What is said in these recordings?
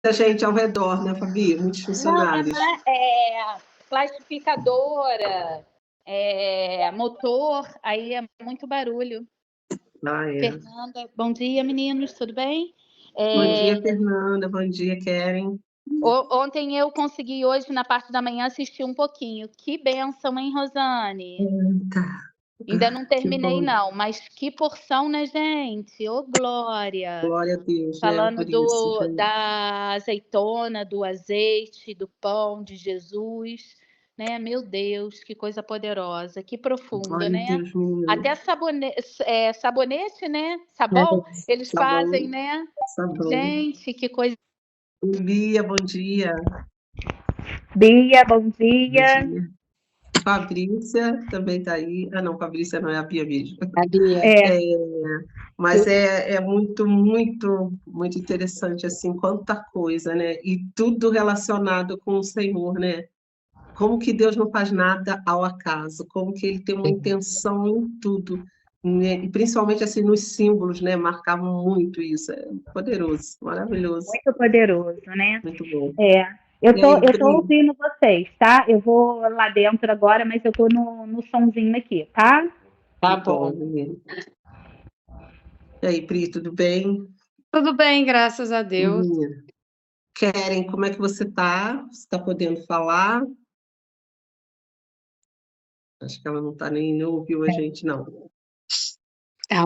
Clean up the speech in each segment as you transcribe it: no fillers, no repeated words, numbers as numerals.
muita gente ao redor, né, Fabi? Muitos Não, funcionários. plastificadora, motor, aí é muito barulho. Ah, é. Fernanda, bom dia, meninos, tudo bem? Bom dia, Fernanda. Bom dia, Keren. Ontem eu consegui, hoje, na parte da manhã, assistir um pouquinho. Que bênção, hein, Rosane? Ainda não Que terminei, bom. não, mas que porção, né, gente? Ô, glória! Glória a Deus, né, Falando por isso, gente. da azeitona, do azeite, do pão de Jesus, né? Meu Deus, que coisa poderosa, que profunda, Glória a né? Deus, menina. Até sabonete, né? Sabão, eles Sabão, fazem, né? sabão. Gente, que coisa. Bia, bom dia. Bia, bom Bom dia. dia. Fabrícia também está aí. Ah, não, Fabrícia não é a Bia mesmo. A Bia. Mas é muito, muito, muito interessante, assim, quanta coisa, né? E tudo relacionado com o Senhor, né? Como que Deus não faz nada ao acaso, como que Ele tem uma intenção em tudo, né? E principalmente, assim, nos símbolos, né? Marcavam muito isso. É poderoso, maravilhoso, Muito poderoso, né? muito bom. Eu E tô, aí, eu tô Pri? ouvindo vocês, tá? Eu vou lá dentro agora, mas eu tô no sonzinho aqui, tá? Tá bom, menino. E aí, Pri, tudo bem? Tudo bem, graças a Deus. Menina. Keren, como é que você está? Você está podendo falar? Acho que ela não está nem ouviu a gente, não.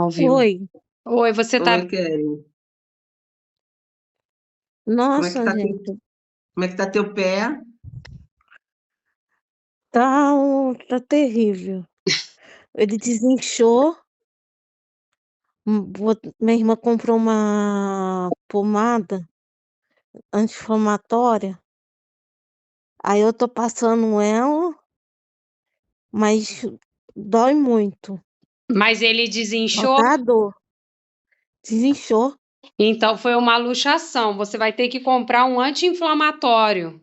Ouviu. Oi. Oi, você tá Oi, Keren. Nossa, tá gente, como é que tá teu pé? tá terrível. Ele desinchou. Minha irmã comprou uma pomada anti-inflamatória. Aí eu tô passando ela, mas dói muito. Mas ele Só desinchou, tá a dor. Desinchou. então foi uma luxação. Você vai ter que comprar um anti-inflamatório.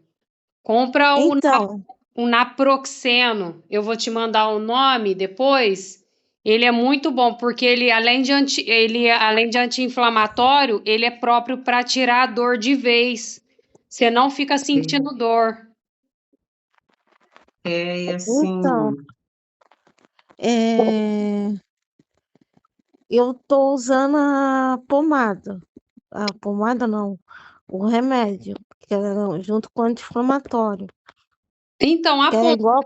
Compra Então, o naproxeno. Eu vou te mandar o nome depois. Ele é muito bom porque ele além de anti-inflamatório, ele é próprio para tirar a dor de vez. Você não fica sentindo dor. E então, assim, é, eu tô usando a pomada. A pomada não, o remédio, que é junto com o anti-inflamatório. Então, Que é igual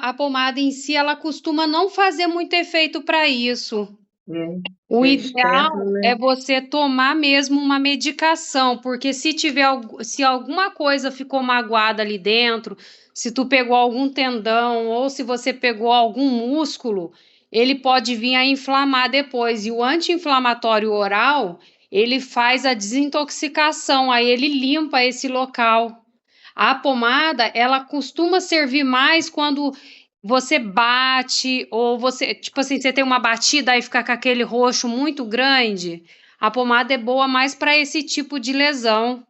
a pomada em si, ela costuma não fazer muito efeito para isso. O é ideal externo, né? é você tomar mesmo uma medicação, porque se alguma coisa ficou magoada ali dentro, se tu pegou algum tendão ou se você pegou algum músculo, ele pode vir a inflamar depois. E o anti-inflamatório oral, ele faz a desintoxicação, aí ele limpa esse local. A pomada, ela costuma servir mais quando você bate ou você, tipo assim, você tem uma batida e fica com aquele roxo muito grande. A pomada é boa mais para esse tipo de lesão.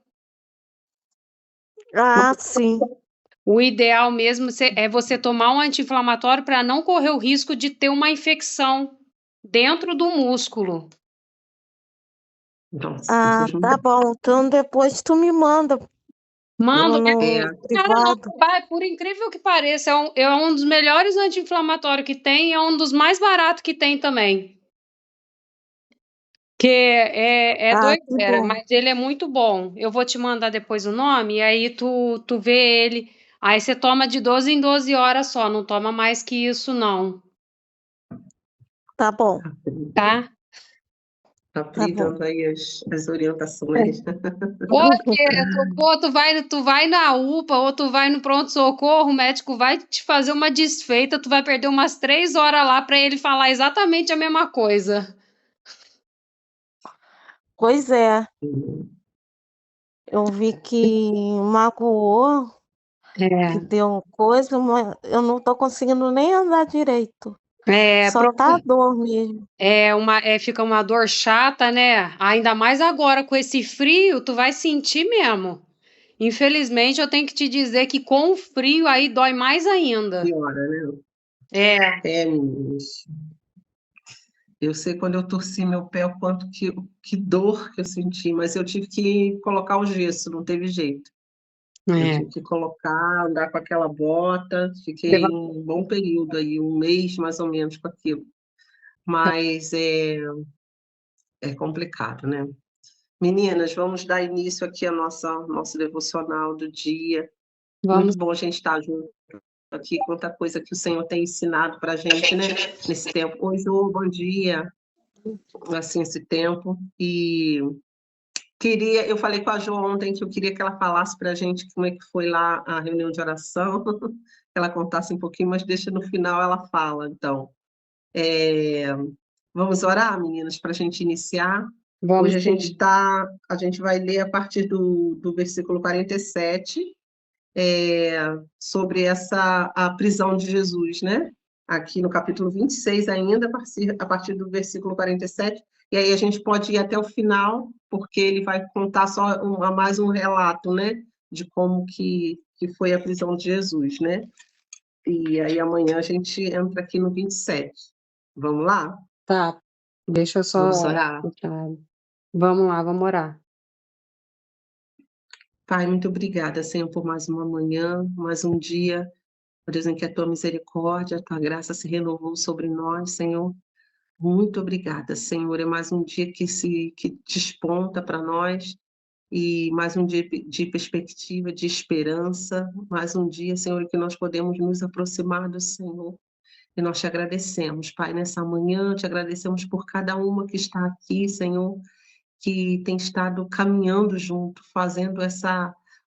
Ah, sim. O ideal mesmo é você tomar um anti-inflamatório para não correr o risco de ter uma infecção dentro do músculo. Nossa, Ah, tá bom. Então depois tu me manda Manda, no cara, não, privado. por incrível que pareça, é um dos melhores anti-inflamatórios que tem, é um dos mais baratos que tem também. Que é Ah, que doideira, bom. mas ele é muito bom. Eu vou te mandar depois o nome, e aí tu vê ele. Aí você toma de 12 em 12 horas só, não toma mais que isso, não. Tá bom. Tá? Tá Tá bom. dando aí as orientações. Tu vai na UPA ou tu vai no pronto-socorro, o médico vai te fazer uma desfeita, tu vai perder umas 3 horas lá para ele falar exatamente a mesma coisa. Pois é. Eu vi que magoou, que deu coisa, mas eu não tô conseguindo nem andar direito. Só tá a dor mesmo. Fica uma dor chata, né? Ainda mais agora com esse frio, tu vai sentir mesmo. Infelizmente, eu tenho que te dizer que com o frio aí dói mais ainda. Piora, né? É. Meninas. Eu sei quando eu torci meu pé, o quanto que dor que eu senti, mas eu tive que colocar o gesso, não teve jeito. Eu tive que colocar, andar com aquela bota, fiquei um bom período aí, 1 mês mais ou menos com aquilo. Mas é complicado, né? Meninas, vamos dar início aqui ao nosso devocional do dia. Vamos. Muito bom a gente estar junto aqui, quanta coisa que o Senhor tem ensinado para a gente, né? Nesse tempo. Oi, Jô, bom dia. Assim, esse tempo. E eu falei com a Jo ontem que eu queria que ela falasse para a gente como é que foi lá a reunião de oração, que ela contasse um pouquinho, mas deixa no final ela fala, então. Vamos orar, meninas, para a gente iniciar? Vamos. Hoje a gente vai ler a partir do versículo 47, sobre a prisão de Jesus, né? Aqui no capítulo 26 ainda, a partir do versículo 47, e aí a gente pode ir até o final, porque ele vai contar só mais um relato, né? De como que foi a prisão de Jesus, né? E aí amanhã a gente entra aqui no 27. Vamos lá? Tá, deixa eu só... Vamos orar? Vamos lá, vamos orar. Pai, muito obrigada, Senhor, por mais uma manhã, mais um dia, por Deus, em que a tua misericórdia, a tua graça se renovou sobre nós, Senhor. Muito obrigada, Senhor. É mais um dia que desponta para nós, e mais um dia de perspectiva, de esperança, mais um dia, Senhor, que nós podemos nos aproximar do Senhor. E nós te agradecemos, Pai, nessa manhã, te agradecemos por cada uma que está aqui, Senhor, que tem estado caminhando junto, fazendo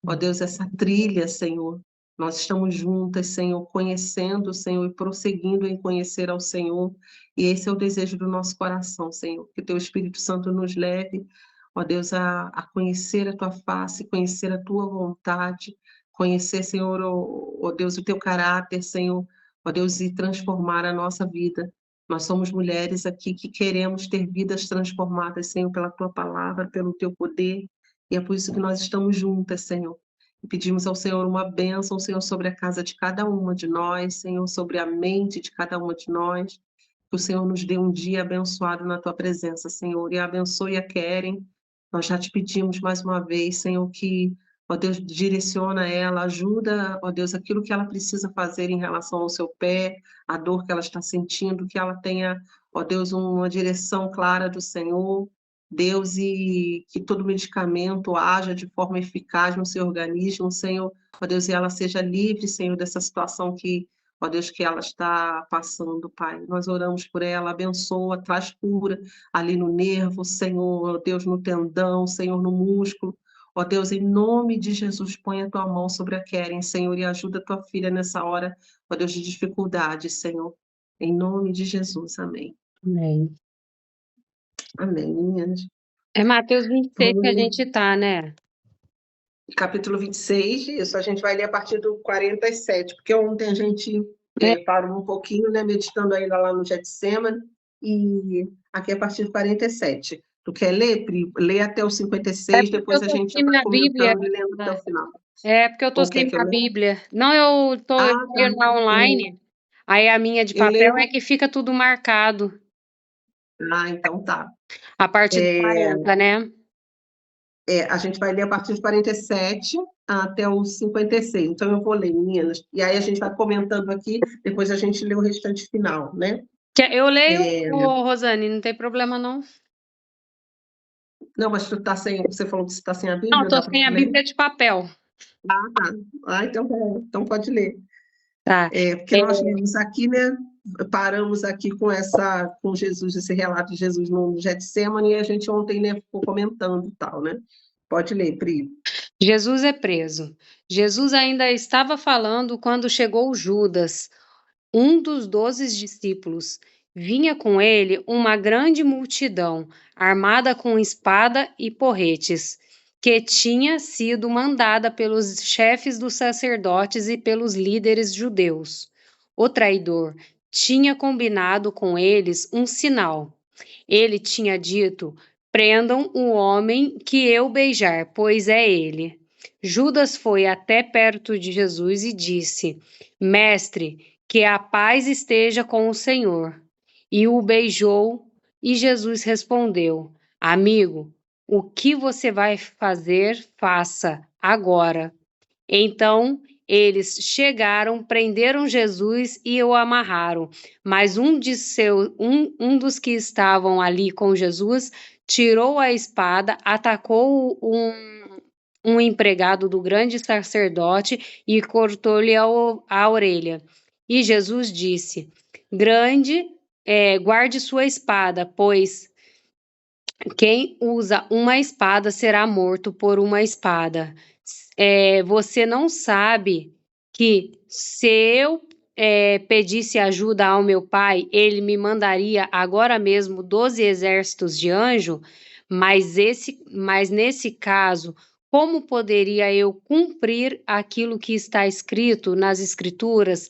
ó Deus, essa trilha, Senhor. Nós estamos juntas, Senhor, conhecendo o Senhor e prosseguindo em conhecer ao Senhor. E esse é o desejo do nosso coração, Senhor, que teu Espírito Santo nos leve, ó Deus, a conhecer a tua face, conhecer a tua vontade, conhecer, Senhor, ó Deus, o teu caráter, Senhor, ó Deus, e transformar a nossa vida. Nós somos mulheres aqui que queremos ter vidas transformadas, Senhor, pela tua palavra, pelo teu poder, e é por isso que nós estamos juntas, Senhor. E pedimos ao Senhor uma bênção, Senhor, sobre a casa de cada uma de nós, Senhor, sobre a mente de cada uma de nós. Que o Senhor nos dê um dia abençoado na tua presença, Senhor, e abençoe a Keren. Nós já te pedimos mais uma vez, Senhor, que, ó Deus, direciona ela, ajuda, ó Deus, aquilo que ela precisa fazer em relação ao seu pé, a dor que ela está sentindo, que ela tenha, ó Deus, uma direção clara do Senhor, Deus, e que todo medicamento haja de forma eficaz no seu organismo, Senhor, ó Deus, e ela seja livre, Senhor, dessa situação que, ó Deus, que ela está passando, Pai. Nós oramos por ela, abençoa, traz cura ali no nervo, Senhor, ó Deus, no tendão, Senhor, no músculo. Ó Deus, em nome de Jesus, põe a tua mão sobre a Keren, Senhor, e ajuda a tua filha nessa hora, ó Deus, de dificuldade, Senhor. Em nome de Jesus, amém. Amém. Amém, meninas. É Mateus 26 que a gente tá, né? Capítulo 26, isso, a gente vai ler a partir do 47, porque ontem a gente parou um pouquinho, né, meditando ainda lá no Getsemane, e aqui a partir do 47. Tu quer ler, Pri? Lê até o 56, depois a gente vai comentando e lendo até o final. É, porque eu tô sem a Bíblia. Não, eu tô lendo online, aí a minha de papel é que fica tudo marcado. Ah, então tá. A partir do 40, né? A gente vai ler a partir de 47 até o 56. Então, eu vou ler, meninas. E aí a gente vai comentando aqui, depois a gente lê o restante final, né? Eu leio, Rosane, não tem problema, não. Não, mas você falou que você está sem a Bíblia? Não, estou sem a Bíblia de papel. Ah, tá. Ah, então pode ler. Tá. Porque nós lemos aqui, né? Paramos aqui com Jesus, esse relato de Jesus no Getsemane, e a gente ontem, né, ficou comentando e tal, né? Pode ler, Pri. Jesus é preso. Jesus ainda estava falando quando chegou Judas, um dos 12 discípulos. Vinha com ele uma grande multidão, armada com espada e porretes, que tinha sido mandada pelos chefes dos sacerdotes e pelos líderes judeus. O traidor tinha combinado com eles um sinal. Ele tinha dito: prendam o homem que eu beijar, pois é ele. Judas foi até perto de Jesus e disse: Mestre, que a paz esteja com o Senhor. E o beijou E Jesus respondeu: Amigo, o que você vai fazer, faça agora. Então eles chegaram, prenderam Jesus e o amarraram. Mas um dos que estavam ali com Jesus tirou a espada, atacou um empregado do grande sacerdote e cortou-lhe a orelha. E Jesus disse: guarde sua espada, pois quem usa uma espada será morto por uma espada. Você não sabe que se eu pedisse ajuda ao meu pai, ele me mandaria agora mesmo 12 exércitos de anjo? Mas nesse caso, como poderia eu cumprir aquilo que está escrito nas Escrituras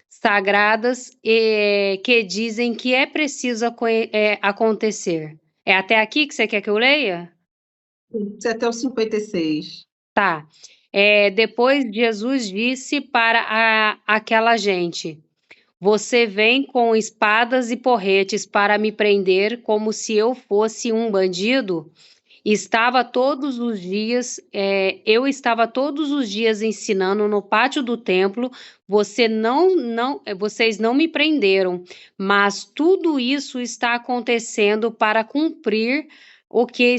sagradas que dizem que é preciso acontecer? É até aqui que você quer que eu leia? Até o 56. Tá. Depois Jesus disse para aquela gente: Você vem com espadas e porretes para me prender como se eu fosse um bandido? Eu estava todos os dias ensinando no pátio do templo. Vocês não me prenderam, mas tudo isso está acontecendo para cumprir o que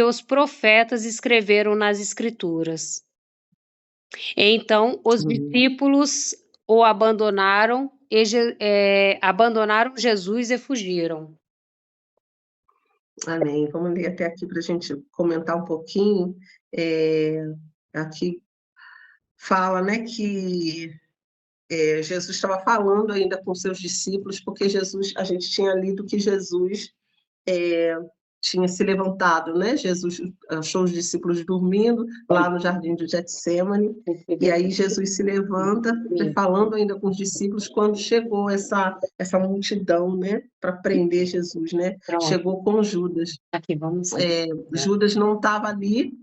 os profetas escreveram nas Escrituras. Então, os discípulos o abandonaram Jesus e fugiram. Amém. Vamos ler até aqui para a gente comentar um pouquinho. Aqui fala, né, que Jesus estava falando ainda com seus discípulos, porque a gente tinha lido que Jesus tinha se levantado, né? Jesus achou os discípulos dormindo lá no jardim de Getsêmani, e aí Jesus se levanta, falando ainda com os discípulos, quando chegou essa multidão, né, para prender Jesus, né? Chegou com Judas. Aqui, vamos Judas não estava ali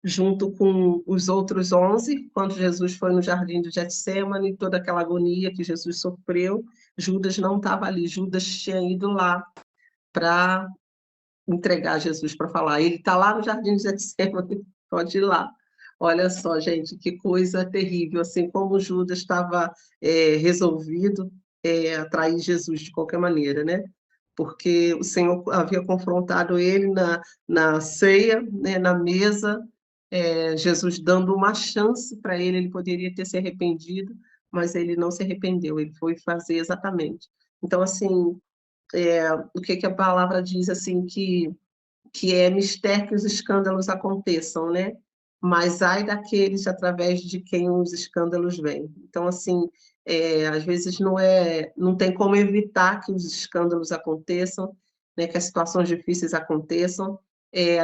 junto com os outros 11, quando Jesus foi no jardim de Getsêmani, toda aquela agonia que Jesus sofreu, Judas não estava ali, Judas tinha ido lá para entregar Jesus, para falar, ele está lá no jardim de Getsêmani, pode ir lá. Olha só, gente, que coisa terrível, assim como Judas estava resolvido atrair Jesus de qualquer maneira, né? Porque o Senhor havia confrontado ele na ceia, né, na mesa, Jesus dando uma chance para ele poderia ter se arrependido, mas ele não se arrependeu, ele foi fazer exatamente. Então, assim, o que a palavra diz, assim, que é mistério que os escândalos aconteçam, né? Mas ai daqueles através de quem os escândalos vêm. Então, assim, às vezes não tem como evitar que os escândalos aconteçam, né? Que as situações difíceis aconteçam.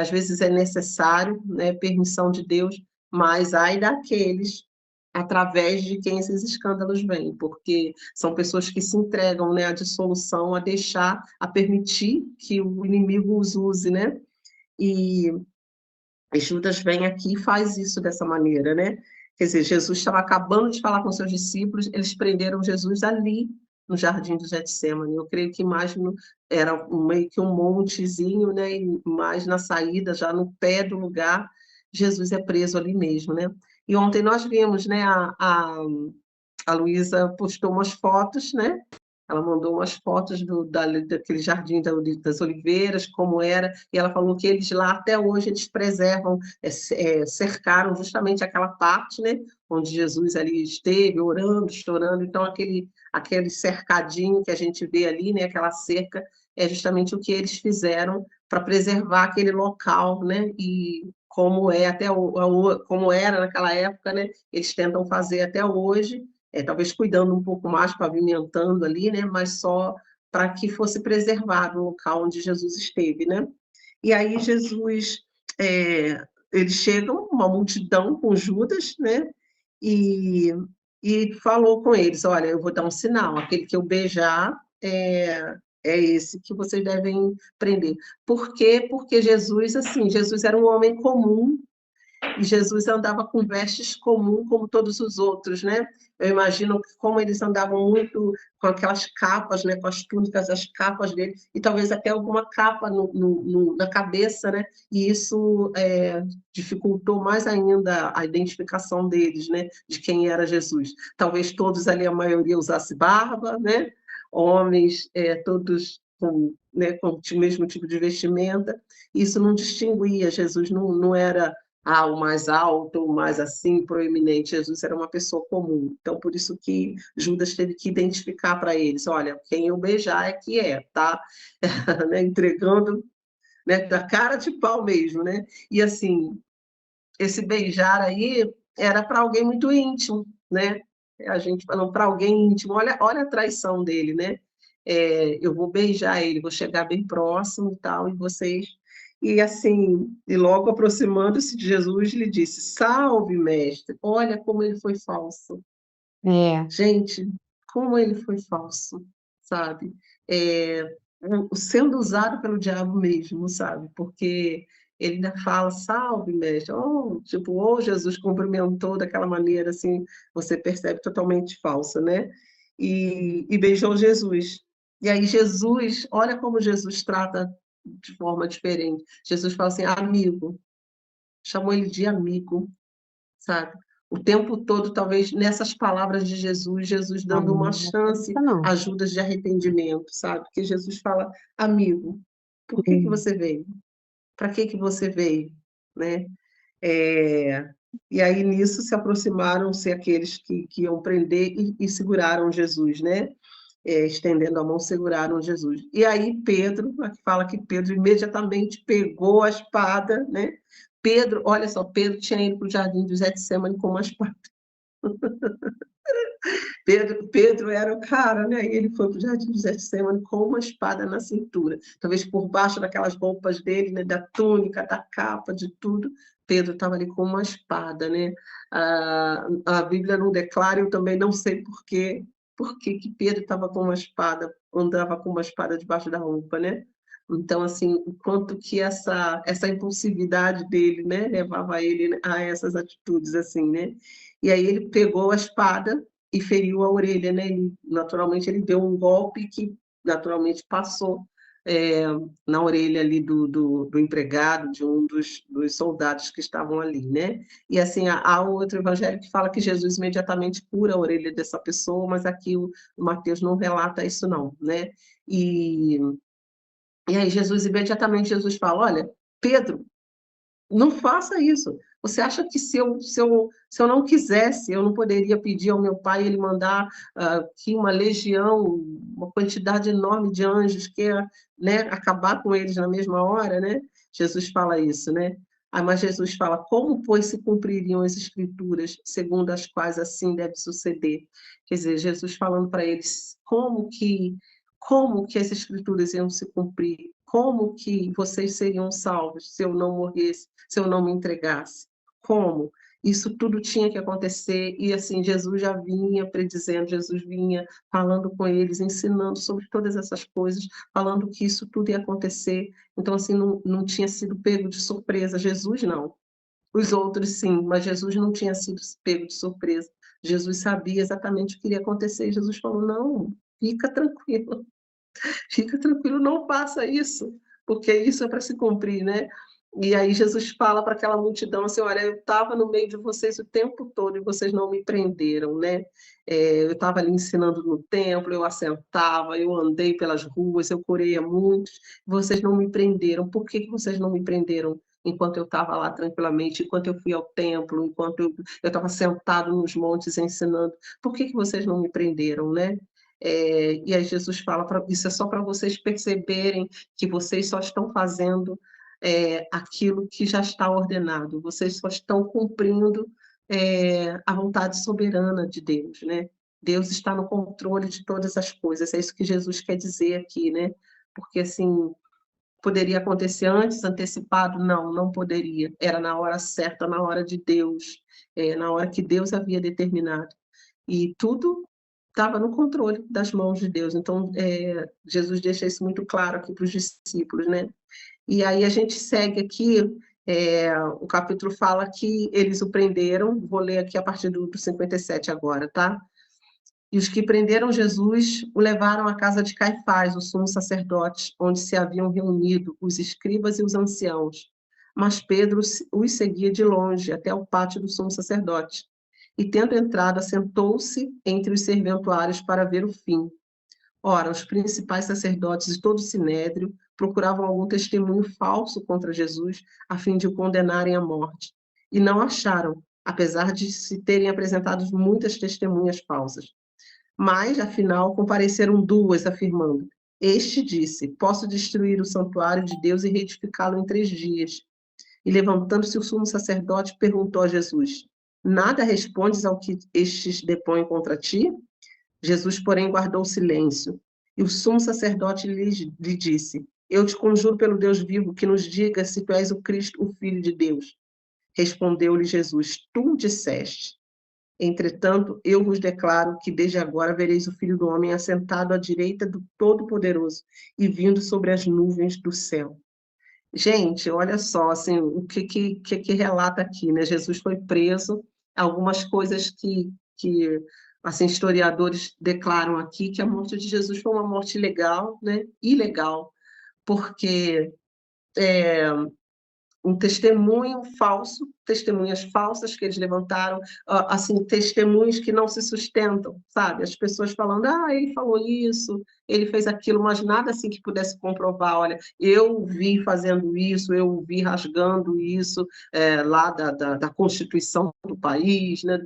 Às vezes é necessário, né? Permissão de Deus, mas ai daqueles através de quem esses escândalos vêm, porque são pessoas que se entregam, né, à dissolução, a permitir que o inimigo os use, né? E Judas vem aqui e faz isso dessa maneira, né? Quer dizer, Jesus estava acabando de falar com seus discípulos, eles prenderam Jesus ali no jardim de Getsêmani. Eu creio que mais era meio que um montezinho, né? E mais na saída, já no pé do lugar, Jesus é preso ali mesmo, né? E ontem nós vimos, né? A Luísa postou umas fotos, né? Ela mandou umas fotos daquele jardim das Oliveiras, como era, e ela falou que eles lá, até hoje, eles preservam, cercaram justamente aquela parte, né, onde Jesus ali esteve, orando, chorando. Então, aquele cercadinho que a gente vê ali, né, aquela cerca, é justamente o que eles fizeram para preservar aquele local, né, e como como era naquela época, né, eles tentam fazer até hoje, talvez cuidando um pouco mais, pavimentando ali, né? Mas só para que fosse preservado o local onde Jesus esteve, né? E aí Jesus, eles chegam, uma multidão com Judas, né? E falou com eles, olha, eu vou dar um sinal, aquele que eu beijar é esse que vocês devem prender. Por quê? Porque Jesus, assim, Jesus era um homem comum, e Jesus andava com vestes comuns como todos os outros, né? Eu imagino como eles andavam muito com aquelas capas, né? Com as túnicas, as capas dele, e talvez até alguma capa na cabeça, né? E isso dificultou mais ainda a identificação deles, né? De quem era Jesus. Talvez todos ali, a maioria, usasse barba, né? Homens, todos com o mesmo tipo de vestimenta. Isso não distinguia, Jesus não era o mais alto, o mais assim, proeminente. Jesus era uma pessoa comum. Então, por isso que Judas teve que identificar para eles, olha, quem eu beijar é que tá? Né? Entregando, né? Da cara de pau mesmo, né? E assim, esse beijar aí era para alguém muito íntimo, né? A gente falando para alguém íntimo, olha a traição dele, né? Eu vou beijar ele, vou chegar bem próximo e tal, e vocês... E assim, e logo aproximando-se de Jesus, lhe disse, salve, mestre, olha como ele foi falso. Gente, como ele foi falso, sabe? Sendo usado pelo diabo mesmo, sabe? Porque ele ainda fala, salve, mestre. Tipo, Jesus cumprimentou daquela maneira, assim, você percebe totalmente falsa, né? E beijou Jesus. E aí Jesus, olha como Jesus trata de forma diferente. Jesus fala assim, amigo. Chamou ele de amigo, sabe? O tempo todo, talvez, nessas palavras de Jesus dando uma chance a Judas de arrependimento, sabe? Porque Jesus fala, amigo, por que você veio? Para que você veio? Né? E aí, nisso, se aproximaram-se aqueles que iam prender e seguraram Jesus, né? Estendendo a mão, seguraram Jesus. E aí Pedro, aqui fala que Pedro imediatamente pegou a espada, né? Pedro, olha só, Pedro tinha ido para o jardim de Getsêmani com uma espada. Pedro era o cara, né? E ele foi para o jardim de Getsêmani com uma espada na cintura. Talvez por baixo daquelas roupas dele, né? Da túnica, da capa, de tudo. Pedro estava ali com uma espada, né? A Bíblia não declara, eu também não sei por que Pedro estava com uma espada, andava com uma espada debaixo da roupa, né? Então, assim, o quanto que essa impulsividade dele, né, levava ele a essas atitudes, assim, né? E aí ele pegou a espada e feriu a orelha, né? Naturalmente, ele deu um golpe que, naturalmente, passou na orelha ali do empregado, de um dos soldados que estavam ali, né? E assim, há outro evangelho que fala que Jesus imediatamente cura a orelha dessa pessoa, mas aqui o Mateus não relata isso não, né? E aí imediatamente Jesus fala, olha, Pedro, não faça isso. Você acha que se eu não quisesse, eu não poderia pedir ao meu pai ele mandar aqui uma legião, uma quantidade enorme de anjos que ia, né, acabar com eles na mesma hora, né? Jesus fala isso, né? Mas Jesus fala, como, pois, se cumpririam as escrituras, segundo as quais assim deve suceder? Quer dizer, Jesus falando para eles como que as escrituras iam se cumprir, como que vocês seriam salvos se eu não morresse, se eu não me entregasse? Como? Isso tudo tinha que acontecer, e assim, Jesus já vinha predizendo, Jesus vinha falando com eles, ensinando sobre todas essas coisas, falando que isso tudo ia acontecer. Então, assim, não tinha sido pego de surpresa. Jesus não. Os outros sim, mas Jesus não tinha sido pego de surpresa. Jesus sabia exatamente o que iria acontecer, e Jesus falou, não, fica tranquilo, não faça isso, porque isso é para se cumprir, né? E aí Jesus fala para aquela multidão assim, olha, eu estava no meio de vocês o tempo todo e vocês não me prenderam, né? Eu estava ali ensinando no templo, eu assentava, eu andei pelas ruas, eu curei a muitos, vocês não me prenderam. Por que vocês não me prenderam enquanto eu estava lá tranquilamente, enquanto eu fui ao templo, enquanto eu estava sentado nos montes ensinando? Por que vocês não me prenderam, né? E aí Jesus fala, isso é só para vocês perceberem que vocês só estão fazendo aquilo que já está ordenado, vocês só estão cumprindo a vontade soberana de Deus, né? Deus está no controle de todas as coisas, é isso que Jesus quer dizer aqui, né? Porque, assim, poderia acontecer antes, antecipado? Não poderia, era na hora certa, na hora de Deus, na hora que Deus havia determinado, e tudo estava no controle das mãos de Deus. Então, Jesus deixa isso muito claro aqui para os discípulos, né? E aí a gente segue aqui, O capítulo fala que eles o prenderam, vou ler aqui a partir do 57 agora, tá? E os que prenderam Jesus o levaram à casa de Caifás, o sumo sacerdote, onde se haviam reunido os escribas e os anciãos. Mas Pedro os seguia de longe até o pátio do sumo sacerdote. E, tendo entrado, assentou-se entre os serventuários para ver o fim. Ora, os principais sacerdotes e todo o sinédrio procuravam algum testemunho falso contra Jesus, a fim de o condenarem à morte. E não acharam, apesar de se terem apresentado muitas testemunhas falsas. Mas, afinal, compareceram duas, afirmando: Este disse: Posso destruir o santuário de Deus e reedificá-lo em 3 dias. E, levantando-se o sumo sacerdote, perguntou a Jesus: Nada respondes ao que estes depõem contra ti? Jesus, porém, guardou silêncio. E o sumo sacerdote lhe disse: Eu te conjuro pelo Deus vivo que nos diga se tu és o Cristo, o Filho de Deus. Respondeu-lhe Jesus: Tu disseste. Entretanto, eu vos declaro que desde agora vereis o Filho do Homem assentado à direita do Todo-Poderoso e vindo sobre as nuvens do céu. Gente, olha só, assim, o que relata aqui, né? Jesus foi preso, algumas coisas que assim, historiadores declaram aqui que a morte de Jesus foi uma morte legal, né? Ilegal, porque um testemunho falso, testemunhas falsas que eles levantaram, assim, testemunhos que não se sustentam, sabe? As pessoas falando, ele falou isso, ele fez aquilo, mas nada assim que pudesse comprovar, olha, eu vi fazendo isso, eu vi rasgando isso, lá da Constituição do país, né?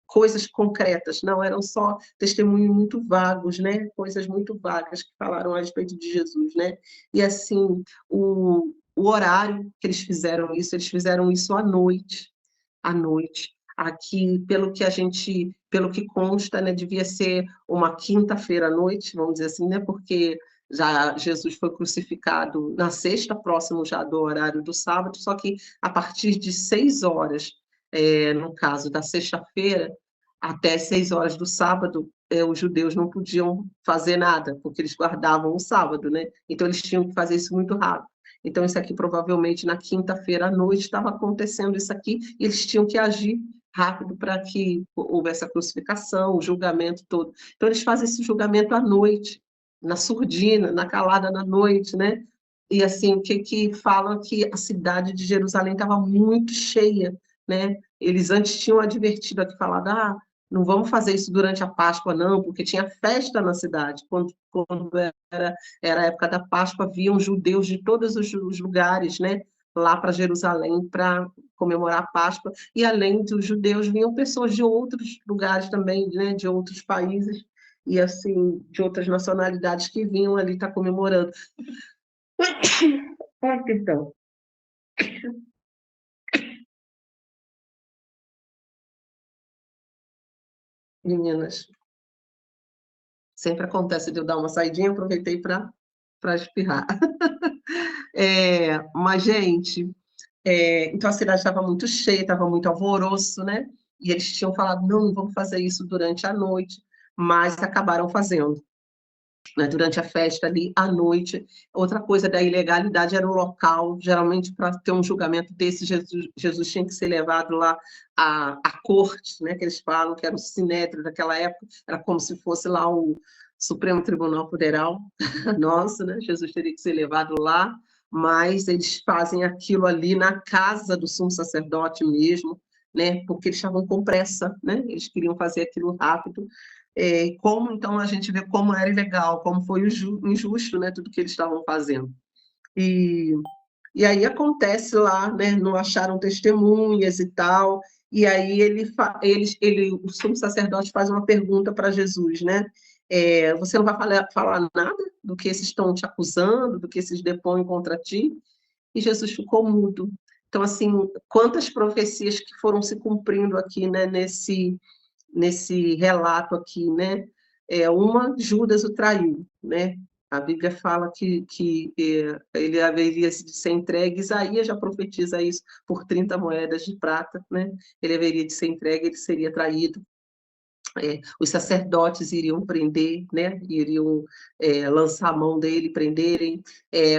Coisas concretas, não, eram só testemunhos muito vagos, né? Coisas muito vagas que falaram a respeito de Jesus, né? E assim, o horário que eles fizeram isso à noite. Aqui, pelo que consta, né, devia ser uma quinta-feira à noite, vamos dizer assim, né, porque já Jesus foi crucificado na sexta, próximo já do horário do sábado, só que a partir de 6 horas, no caso da sexta-feira, até 6 horas do sábado, os judeus não podiam fazer nada, porque eles guardavam o sábado, né? Então eles tinham que fazer isso muito rápido. Então, isso aqui, provavelmente, na quinta-feira à noite, estava acontecendo isso aqui, e eles tinham que agir rápido para que houvesse a crucificação, o julgamento todo. Então, eles fazem esse julgamento à noite, na surdina, na calada da noite, né? E, assim, o que falam que a cidade de Jerusalém estava muito cheia, né? Eles antes tinham advertido aqui, falado, não vamos fazer isso durante a Páscoa, não, porque tinha festa na cidade. Quando era a época da Páscoa, vinham judeus de todos os lugares, né, lá para Jerusalém para comemorar a Páscoa, e além dos judeus, vinham pessoas de outros lugares também, né, de outros países, e assim, de outras nacionalidades que vinham ali estar comemorando. Então. Meninas, sempre acontece de eu dar uma saidinha, aproveitei para espirrar. Mas, gente, então a cidade estava muito cheia, estava muito alvoroço, né? E eles tinham falado, não vamos fazer isso durante a noite, mas acabaram fazendo, né? Durante a festa ali, à noite. Outra coisa da ilegalidade era o local, geralmente para ter um julgamento desse, Jesus tinha que ser levado lá à corte, né? Que eles falam que era o sinédrio daquela época, era como se fosse lá o Supremo Tribunal Federal, nossa, né? Jesus teria que ser levado lá, mas eles fazem aquilo ali na casa do sumo sacerdote mesmo, né? Porque eles estavam com pressa, né? Eles queriam fazer aquilo rápido. Como então a gente vê como era ilegal, como foi injusto, né? Tudo que eles estavam fazendo. E aí acontece lá, né? Não acharam testemunhas e tal. E aí o sumo sacerdote faz uma pergunta para Jesus, né? Você não vai falar nada do que esses estão te acusando, do que esses depõem contra ti? E Jesus ficou mudo. Então, assim, quantas profecias que foram se cumprindo aqui, né, nesse relato aqui, né? Uma, Judas o traiu, né? A Bíblia fala que ele haveria de ser entregue, Isaías já profetiza isso, por 30 moedas de prata, né? Ele haveria de ser entregue, ele seria traído. os sacerdotes iriam prender, né? Iriam lançar a mão dele, prenderem.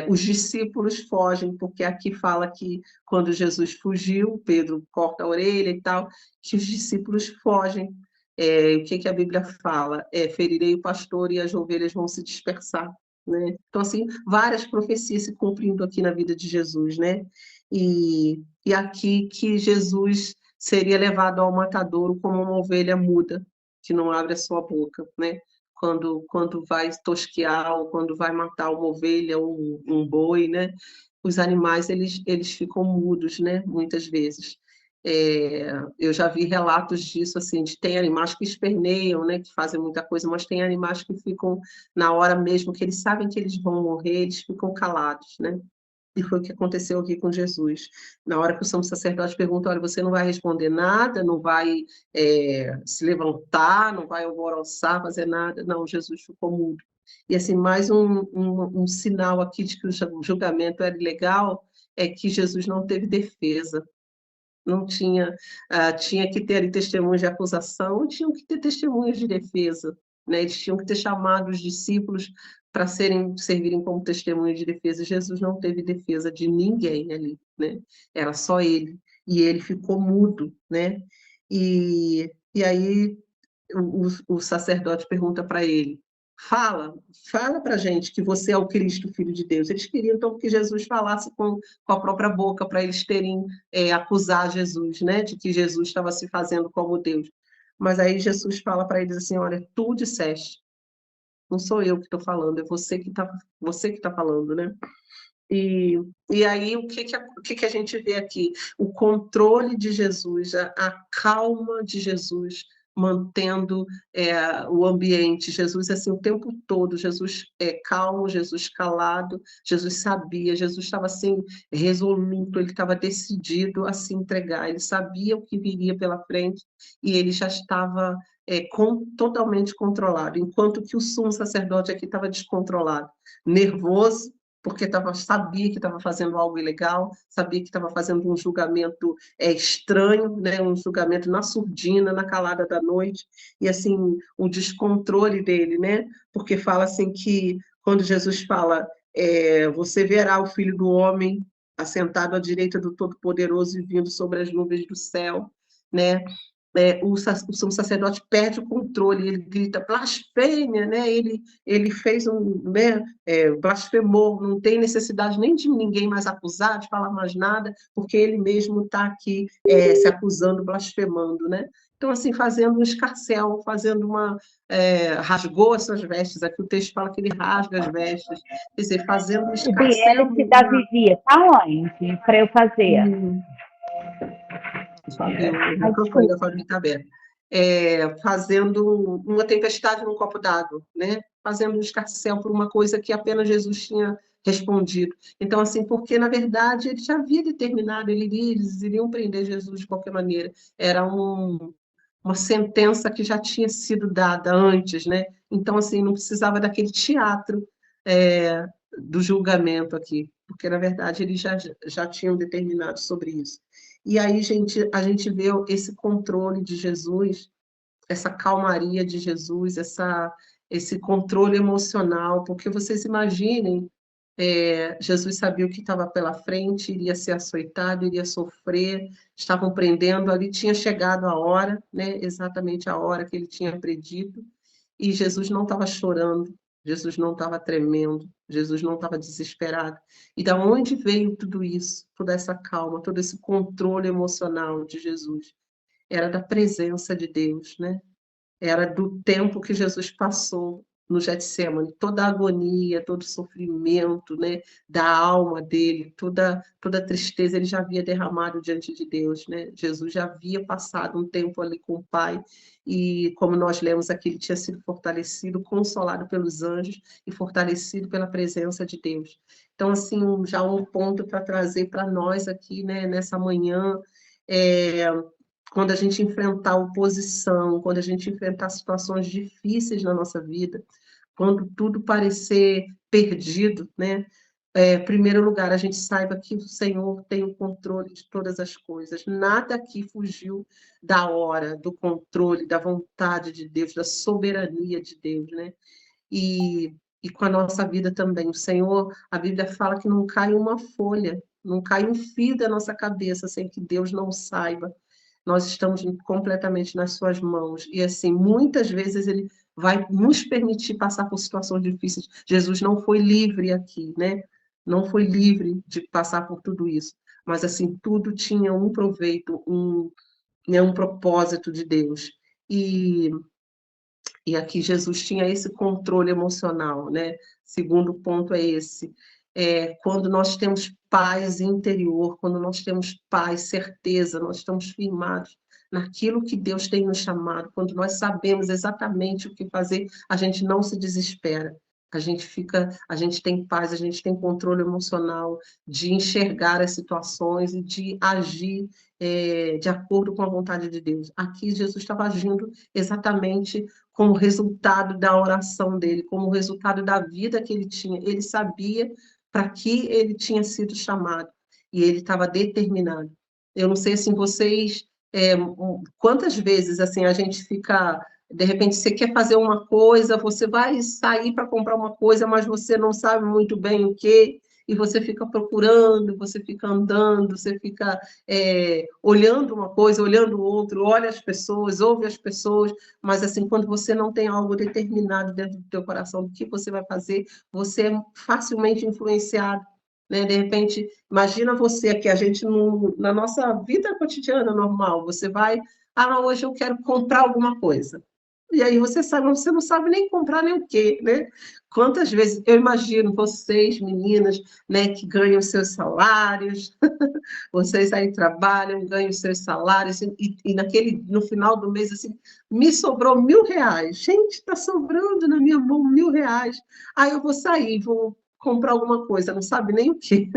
Os discípulos fogem, porque aqui fala que quando Jesus fugiu, Pedro corta a orelha e tal, que os discípulos fogem. O que a Bíblia fala? Ferirei o pastor e as ovelhas vão se dispersar. Né? Então, assim, várias profecias se cumprindo aqui na vida de Jesus, né? E aqui que Jesus seria levado ao matadouro como uma ovelha muda, que não abre a sua boca, né? Quando vai tosquear ou quando vai matar uma ovelha, um boi, né? Os animais, eles ficam mudos, né? Muitas vezes. Eu já vi relatos disso, assim, de tem animais que esperneiam, né? Que fazem muita coisa, mas tem animais que ficam, na hora mesmo que eles sabem que eles vão morrer, eles ficam calados, né? E foi o que aconteceu aqui com Jesus. Na hora que o sumo sacerdote pergunta, olha, você não vai responder nada, não vai se levantar, não vai alvoroçar, fazer nada. Não, Jesus ficou mudo. E assim, mais um sinal aqui de que o julgamento era ilegal é que Jesus não teve defesa. Não tinha, tinha que ter ali testemunhas de acusação, tinham que ter testemunhas de defesa, né? Eles tinham que ter chamado os discípulos para servirem como testemunha de defesa. Jesus não teve defesa de ninguém ali, né? Era só ele, e ele ficou mudo, né? E aí o sacerdote pergunta para ele, fala para a gente que você é o Cristo, Filho de Deus. Eles queriam, então, que Jesus falasse com a própria boca, para eles terem, acusar Jesus, né, de que Jesus estava se fazendo como Deus. Mas aí Jesus fala para eles assim, olha, tu disseste, não sou eu que estou falando, é você que está falando, né? E aí, o que a gente vê aqui? O controle de Jesus, a calma de Jesus, mantendo o ambiente. Jesus, assim, o tempo todo, Jesus calmo, Jesus calado, Jesus sabia, Jesus estava, assim, resoluto, ele estava decidido a se entregar, ele sabia o que viria pela frente e ele já estava totalmente controlado, enquanto que o sumo sacerdote aqui estava descontrolado, nervoso, porque sabia que estava fazendo algo ilegal, sabia que estava fazendo um julgamento estranho, né? Um julgamento na surdina, na calada da noite, e assim, o descontrole dele, né? Porque fala assim que, quando Jesus fala, você verá o Filho do Homem assentado à direita do Todo-Poderoso e vindo sobre as nuvens do céu, né? O sumo sacerdote perde o controle, ele grita blasfêmia, né? Ele fez blasfemou, não tem necessidade nem de ninguém mais acusar, de falar mais nada, porque ele mesmo está aqui se acusando, blasfemando, né? Então, assim, fazendo um escarcéu, rasgou as suas vestes, aqui o texto fala que ele rasga as vestes, quer dizer, fazendo um escarcéu. O BL da Vivi, tá onde? Para eu fazer. O microfone da Fabi está aberto. Fazendo uma tempestade num copo d'água, né? Fazendo um escarcéu por uma coisa que apenas Jesus tinha respondido. Então, assim, porque, na verdade, ele já havia determinado, eles iriam prender Jesus de qualquer maneira. Era uma sentença que já tinha sido dada antes, né? Então, assim, não precisava daquele teatro do julgamento aqui, porque, na verdade, eles já tinham determinado sobre isso. E aí, a gente vê esse controle de Jesus, essa calmaria de Jesus, esse controle emocional, porque vocês imaginem, Jesus sabia o que estava pela frente, iria ser açoitado, iria sofrer, estavam prendendo, ali tinha chegado a hora, né, exatamente a hora que ele tinha predito, e Jesus não estava chorando, Jesus não estava tremendo, Jesus não estava desesperado. E da onde veio tudo isso, toda essa calma, todo esse controle emocional de Jesus? Era da presença de Deus, né? Era do tempo que Jesus passou no Getsemane, toda a agonia, todo o sofrimento, né, da alma dele, toda a tristeza, ele já havia derramado diante de Deus, né? Jesus já havia passado um tempo ali com o Pai, e como nós lemos aqui, ele tinha sido fortalecido, consolado pelos anjos e fortalecido pela presença de Deus. Então, assim, já um ponto para trazer para nós aqui, né, nessa manhã, quando a gente enfrentar oposição, quando a gente enfrentar situações difíceis na nossa vida, quando tudo parecer perdido, né? em primeiro lugar, a gente saiba que o Senhor tem o controle de todas as coisas. Nada aqui fugiu da hora, do controle, da vontade de Deus, da soberania de Deus, né? E com a nossa vida também. O Senhor, a Bíblia fala que não cai uma folha, não cai um fio da nossa cabeça sem que Deus não saiba. Nós estamos completamente nas suas mãos. E assim, muitas vezes ele vai nos permitir passar por situações difíceis. Jesus não foi livre aqui, né? Não foi livre de passar por tudo isso. Mas assim, tudo tinha um proveito, né, um propósito de Deus. E aqui Jesus tinha esse controle emocional, né? Segundo ponto é esse. Quando nós temos paz interior, quando nós temos paz, certeza, nós estamos firmados naquilo que Deus tem nos chamado, quando nós sabemos exatamente o que fazer, a gente não se desespera. A gente tem paz, a gente tem controle emocional de enxergar as situações e de agir de acordo com a vontade de Deus. Aqui Jesus estava agindo exatamente como resultado da oração dele, como resultado da vida que ele tinha. Ele sabia para que ele tinha sido chamado e ele estava determinado. Eu não sei assim, vocês, quantas vezes assim a gente fica, de repente você quer fazer uma coisa, você vai sair para comprar uma coisa, mas você não sabe muito bem o que, e você fica procurando, você fica andando, você fica olhando uma coisa, olhando outro, olha as pessoas, ouve as pessoas, mas assim, quando você não tem algo determinado dentro do teu coração do que você vai fazer, você é facilmente influenciado, né? De repente, imagina você que a gente, na nossa vida cotidiana normal, você vai, hoje eu quero comprar alguma coisa. E aí você não sabe nem comprar nem o quê, né? Quantas vezes, eu imagino vocês, meninas, né, que ganham seus salários, vocês aí trabalham, ganham seus salários, no final do mês, assim, me sobrou R$1.000. Gente, está sobrando na minha mão R$1.000. Aí eu vou sair, vou comprar alguma coisa, não sabe nem o quê.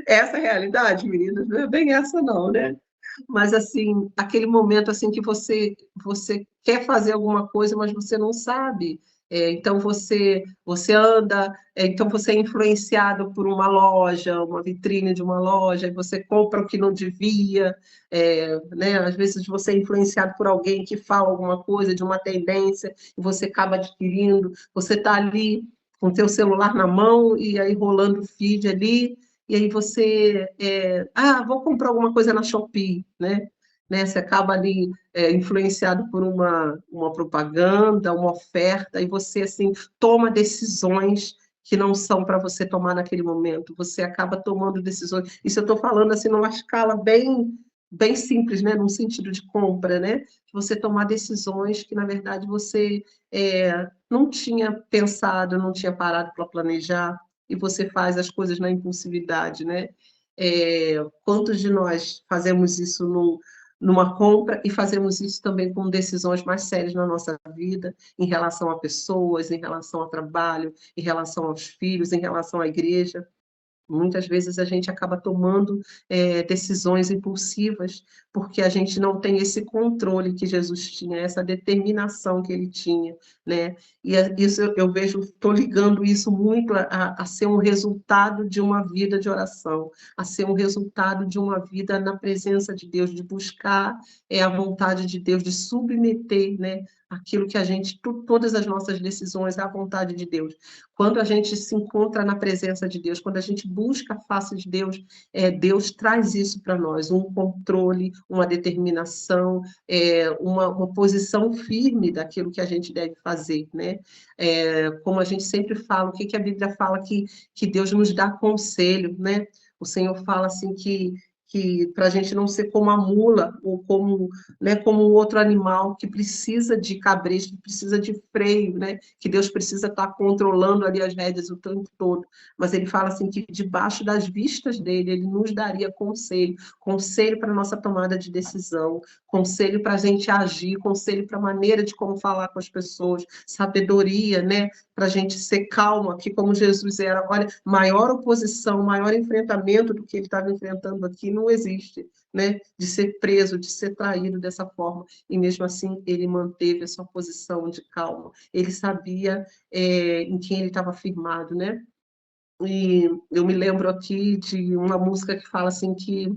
Essa é a realidade, meninas, não é bem essa não, né? Mas assim, aquele momento assim que você quer fazer alguma coisa, mas você não sabe. Então você anda, então você é influenciado por uma loja, uma vitrine de uma loja, e você compra o que não devia, né? Às vezes você é influenciado por alguém que fala alguma coisa de uma tendência e você acaba adquirindo. Você está ali com o teu celular na mão e aí rolando o feed ali, e aí você, vou comprar alguma coisa na Shopee, né? Você acaba ali influenciado por uma propaganda, uma oferta, e você, assim, toma decisões que não são para você tomar naquele momento. Você acaba tomando decisões. Isso eu estou falando, assim, numa escala bem, bem simples, né? Num sentido de compra, né? Você tomar decisões que, na verdade, você não tinha pensado, não tinha parado para planejar, e você faz as coisas na impulsividade, né? Quantos de nós fazemos isso numa compra e fazemos isso também com decisões mais sérias na nossa vida, em relação a pessoas, em relação ao trabalho, em relação aos filhos, em relação à igreja? Muitas vezes a gente acaba tomando decisões impulsivas, porque a gente não tem esse controle que Jesus tinha, essa determinação que ele tinha, né? E isso eu vejo, estou ligando isso muito a ser um resultado de uma vida de oração, a ser um resultado de uma vida na presença de Deus, de buscar a vontade de Deus, de submeter, né, aquilo que a gente, todas as nossas decisões à vontade de Deus. Quando a gente se encontra na presença de Deus, quando a gente busca a face de Deus, Deus traz isso para nós, um controle, uma determinação, uma posição firme daquilo que a gente deve fazer, né? Como a gente sempre fala, o que a Bíblia fala que Deus nos dá conselho, né? O Senhor fala assim que para a gente não ser como a mula, ou como, né, como um outro animal que precisa de cabresto, que precisa de freio, né, que Deus precisa estar controlando ali as rédeas o tempo todo. Mas ele fala assim que debaixo das vistas dele, ele nos daria conselho para a nossa tomada de decisão, conselho para a gente agir, conselho para a maneira de como falar com as pessoas, sabedoria, né, para a gente ser calmo aqui, como Jesus era. Olha, maior oposição, maior enfrentamento do que ele estava enfrentando aqui não existe, né? De ser preso, de ser traído dessa forma. E mesmo assim, ele manteve a sua posição de calma. Ele sabia em quem ele estava firmado, né? E eu me lembro aqui de uma música que fala assim que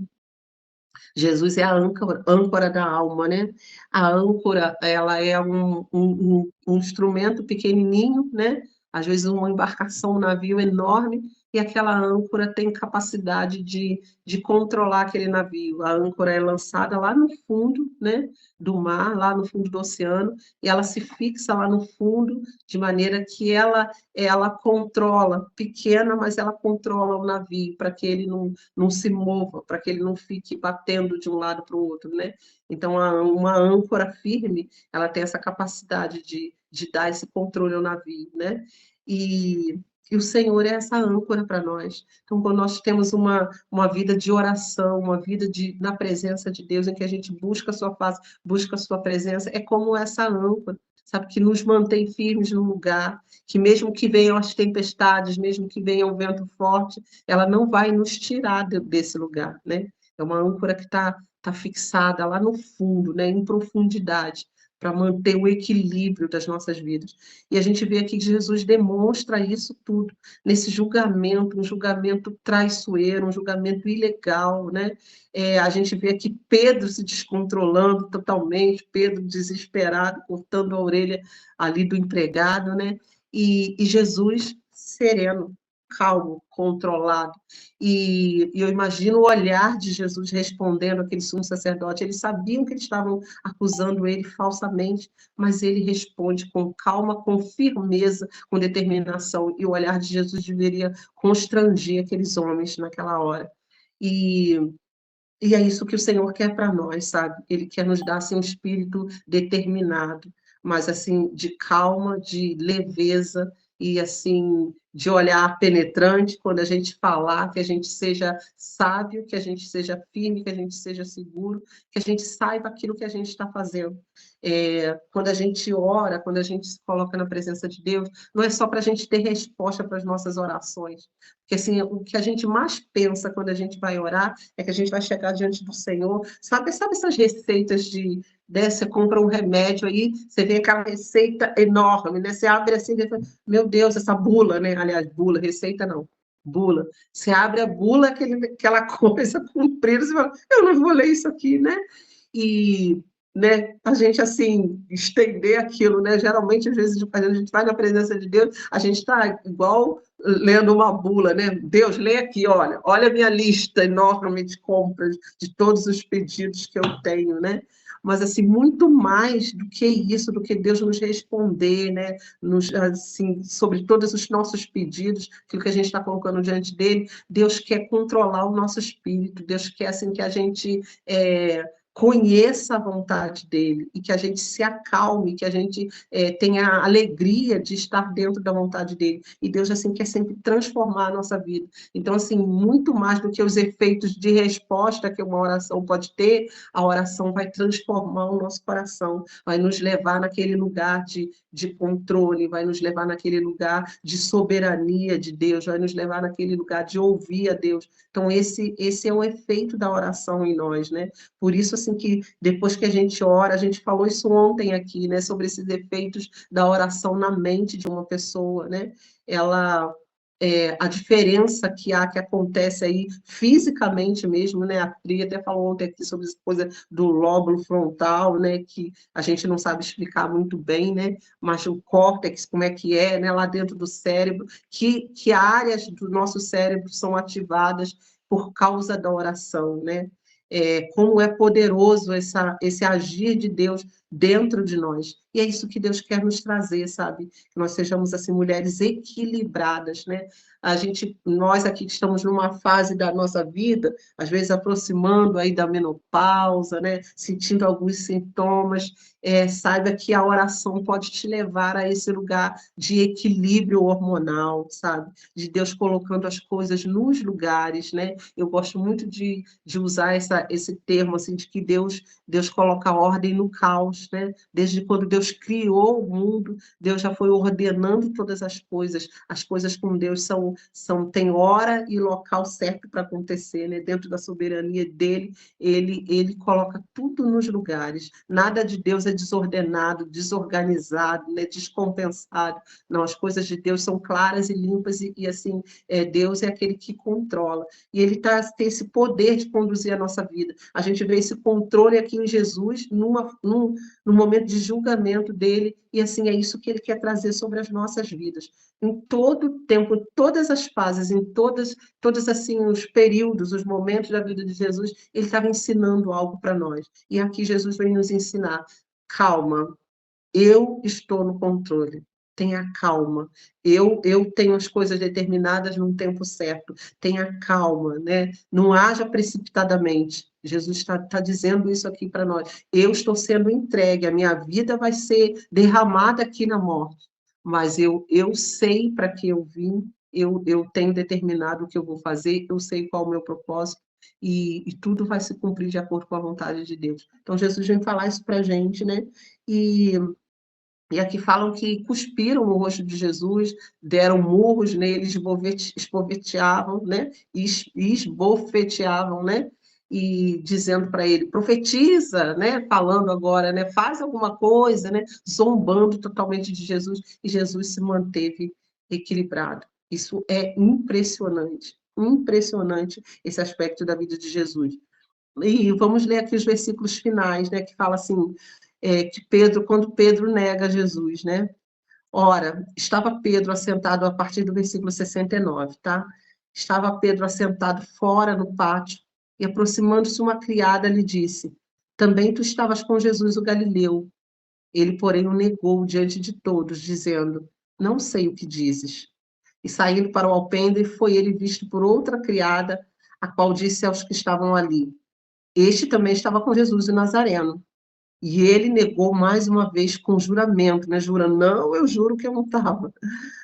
Jesus é a âncora da alma, né? A âncora, ela é um instrumento pequenininho, né? Às vezes uma embarcação, um navio enorme, e aquela âncora tem capacidade de controlar aquele navio. A âncora é lançada lá no fundo, né, do mar, lá no fundo do oceano, e ela se fixa lá no fundo, de maneira que ela controla, pequena, mas ela controla o navio, para que ele não se mova, para que ele não fique batendo de um lado para o outro, né? Então, uma âncora firme, ela tem essa capacidade de dar esse controle ao navio, né? E o Senhor é essa âncora para nós. Então, quando nós temos uma vida de oração, uma vida na presença de Deus, em que a gente busca a sua face, busca a sua presença, é como essa âncora, sabe, que nos mantém firmes no lugar, que mesmo que venham as tempestades, mesmo que venha o vento forte, ela não vai nos tirar desse lugar, né? É uma âncora que tá fixada lá no fundo, né, em profundidade, para manter o equilíbrio das nossas vidas. E a gente vê aqui que Jesus demonstra isso tudo, nesse julgamento, um julgamento traiçoeiro, um julgamento ilegal, né? A gente vê aqui Pedro se descontrolando totalmente, Pedro desesperado, cortando a orelha ali do empregado, né? E Jesus sereno, calmo, controlado. E eu imagino o olhar de Jesus respondendo aquele sumo sacerdote. Eles sabiam que eles estavam acusando ele falsamente, mas ele responde com calma, com firmeza, com determinação. E o olhar de Jesus deveria constranger aqueles homens naquela hora. E é isso que o Senhor quer para nós, sabe? Ele quer nos dar assim, um espírito determinado, mas assim, de calma, de leveza e assim, de olhar penetrante quando a gente falar, que a gente seja sábio, que a gente seja firme, que a gente seja seguro, que a gente saiba aquilo que a gente está fazendo. Quando a gente ora, quando a gente se coloca na presença de Deus, não é só para a gente ter resposta para as nossas orações, porque assim, o que a gente mais pensa quando a gente vai orar é que a gente vai chegar diante do Senhor. Sabe essas receitas você compra um remédio aí, você vê aquela receita enorme, né? Você abre assim, meu Deus, essa bula, né? Aliás, bula, receita não, bula. Você abre a bula, aquela coisa comprida, você fala, eu não vou ler isso aqui, né? E, né, a gente, assim, estender aquilo, né? Geralmente, às vezes, quando a gente vai na presença de Deus, a gente está igual lendo uma bula, né? Deus, lê aqui, olha a minha lista enorme de compras, de todos os pedidos que eu tenho, né? Mas, assim, muito mais do que isso, do que Deus nos responder, né? Assim, sobre todos os nossos pedidos, aquilo que a gente está colocando diante dele, Deus quer controlar o nosso espírito, Deus quer, assim, que a gente conheça a vontade dele e que a gente se acalme, que a gente tenha a alegria de estar dentro da vontade dele. E Deus, assim, quer sempre transformar a nossa vida. Então, assim, muito mais do que os efeitos de resposta que uma oração pode ter, a oração vai transformar o nosso coração, vai nos levar naquele lugar de controle, vai nos levar naquele lugar de soberania de Deus, vai nos levar naquele lugar de ouvir a Deus. Então, esse é o efeito da oração em nós, né? Por isso, assim, que depois que a gente ora, a gente falou isso ontem aqui, né, sobre esses efeitos da oração na mente de uma pessoa, né? A diferença que acontece aí fisicamente mesmo, né? A Pri até falou ontem aqui sobre essa coisa do lóbulo frontal, né? Que a gente não sabe explicar muito bem, né? Mas o córtex, como é que é, né? Lá dentro do cérebro, que áreas do nosso cérebro são ativadas por causa da oração, né? Como é poderoso esse agir de Deus dentro de nós. E é isso que Deus quer nos trazer, sabe? Que nós sejamos, assim, mulheres equilibradas, né? Nós aqui que estamos numa fase da nossa vida, às vezes aproximando aí da menopausa, né? Sentindo alguns sintomas, saiba que a oração pode te levar a esse lugar de equilíbrio hormonal, sabe? De Deus colocando as coisas nos lugares, né? Eu gosto muito de usar esse termo, assim, de que Deus coloca ordem no caos, né? Desde quando Deus criou o mundo, Deus já foi ordenando todas as coisas com Deus tem hora e local certo para acontecer, né? Dentro da soberania dele, ele coloca tudo nos lugares, nada de Deus coisa desordenado, desorganizado, né, descompensado. Não, as coisas de Deus são claras e limpas e assim, Deus é aquele que controla. E ele tem esse poder de conduzir a nossa vida. A gente vê esse controle aqui em Jesus num momento de julgamento dele, e assim, é isso que ele quer trazer sobre as nossas vidas. Em todo o tempo, em todas as fases, em todos assim, os períodos, os momentos da vida de Jesus, ele estava ensinando algo para nós. E aqui Jesus vem nos ensinar: calma, eu estou no controle. Tenha calma. Eu tenho as coisas determinadas num tempo certo. Tenha calma, né? Não haja precipitadamente. Jesus está dizendo isso aqui para nós. Eu estou sendo entregue, a minha vida vai ser derramada aqui na morte. Mas eu sei para que eu vim, eu tenho determinado o que eu vou fazer, eu sei qual é o meu propósito, e tudo vai se cumprir de acordo com a vontade de Deus. Então, Jesus vem falar isso para a gente, né? E aqui falam que cuspiram no rosto de Jesus, deram murros nele, esbofeteavam, né? Esbofeteavam, né? E dizendo para ele: profetiza, né? Falando agora, né? Faz alguma coisa, né? Zombando totalmente de Jesus, e Jesus se manteve equilibrado. Isso é impressionante, impressionante esse aspecto da vida de Jesus. E vamos ler aqui os versículos finais, né? Que fala assim, que quando Pedro nega Jesus, né? Ora, estava Pedro assentado, a partir do versículo 69, tá? Estava Pedro assentado fora no pátio, e aproximando-se uma criada lhe disse: também tu estavas com Jesus o Galileu. Ele, porém, o negou diante de todos, dizendo: não sei o que dizes. E saindo para o alpendre, foi ele visto por outra criada, a qual disse aos que estavam ali: este também estava com Jesus o Nazareno. E ele negou mais uma vez com juramento, né? Jurando: não, eu juro que eu não estava.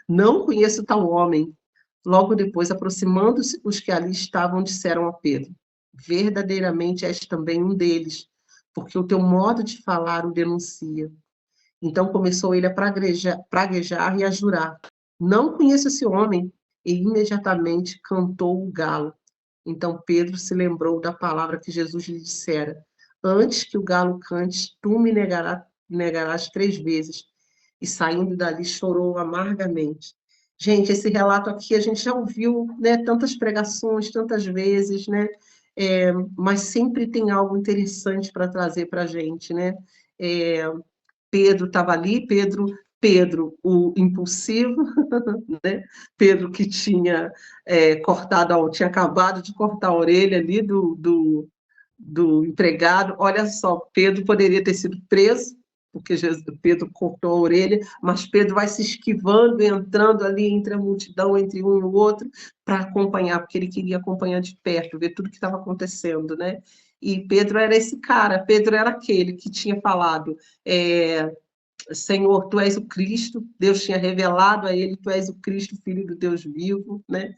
Não conheço tal homem. Logo depois, aproximando-se, os que ali estavam disseram a Pedro: verdadeiramente és também um deles, porque o teu modo de falar o denuncia. Então começou ele a praguejar e a jurar: não conheço esse homem. E imediatamente cantou o galo. Então Pedro se lembrou da palavra que Jesus lhe dissera: antes que o galo cante, tu me negarás 3 vezes. E saindo dali chorou amargamente. Gente, esse relato aqui a gente já ouviu, né, tantas pregações, tantas vezes, né? Mas sempre tem algo interessante para trazer para a gente, né? Pedro estava ali, Pedro, o impulsivo, né? Pedro que tinha tinha acabado de cortar a orelha ali do empregado. Olha só, Pedro poderia ter sido preso, porque Pedro cortou a orelha, mas Pedro vai se esquivando, entrando ali entre a multidão, entre um e o outro, para acompanhar, porque ele queria acompanhar de perto, ver tudo que estava acontecendo, né? E Pedro era esse cara, Pedro era aquele que tinha falado: Senhor, tu és o Cristo. Deus tinha revelado a ele: tu és o Cristo, filho do Deus vivo, né?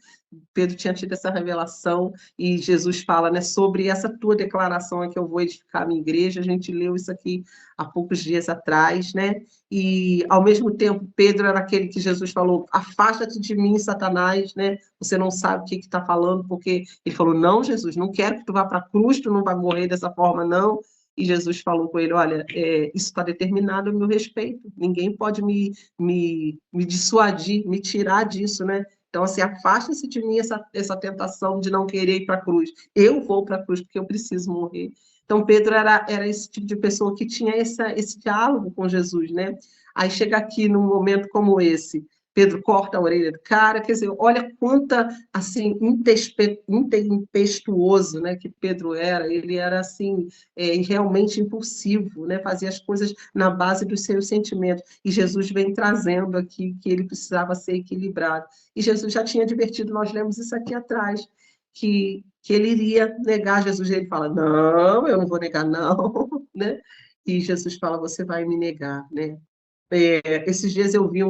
Pedro tinha tido essa revelação, e Jesus fala, né, sobre essa tua declaração é que eu vou edificar a minha igreja. A gente leu isso aqui há poucos dias atrás, né? E, ao mesmo tempo, Pedro era aquele que Jesus falou: afasta-te de mim, Satanás, né? Você não sabe o que está falando, porque ele falou: não, Jesus, não quero que tu vá para a cruz, tu não vai morrer dessa forma, não. E Jesus falou com ele: olha, isso está determinado a meu respeito, ninguém pode me dissuadir, me tirar disso, né? Então, assim, afasta-se de mim essa tentação de não querer ir para a cruz. Eu vou para a cruz porque eu preciso morrer. Então, Pedro era esse tipo de pessoa que tinha esse diálogo com Jesus, né? Aí chega aqui num momento como esse, Pedro corta a orelha do cara, quer dizer, olha quanta, assim, intempestuoso, né, que Pedro era. Ele era, assim, realmente impulsivo, né, fazia as coisas na base dos seus sentimentos, e Jesus vem trazendo aqui que ele precisava ser equilibrado. E Jesus já tinha advertido, nós lemos isso aqui atrás, que ele iria negar Jesus. Ele fala: não, eu não vou negar, não, né? E Jesus fala: você vai me negar, né? Esses dias eu vi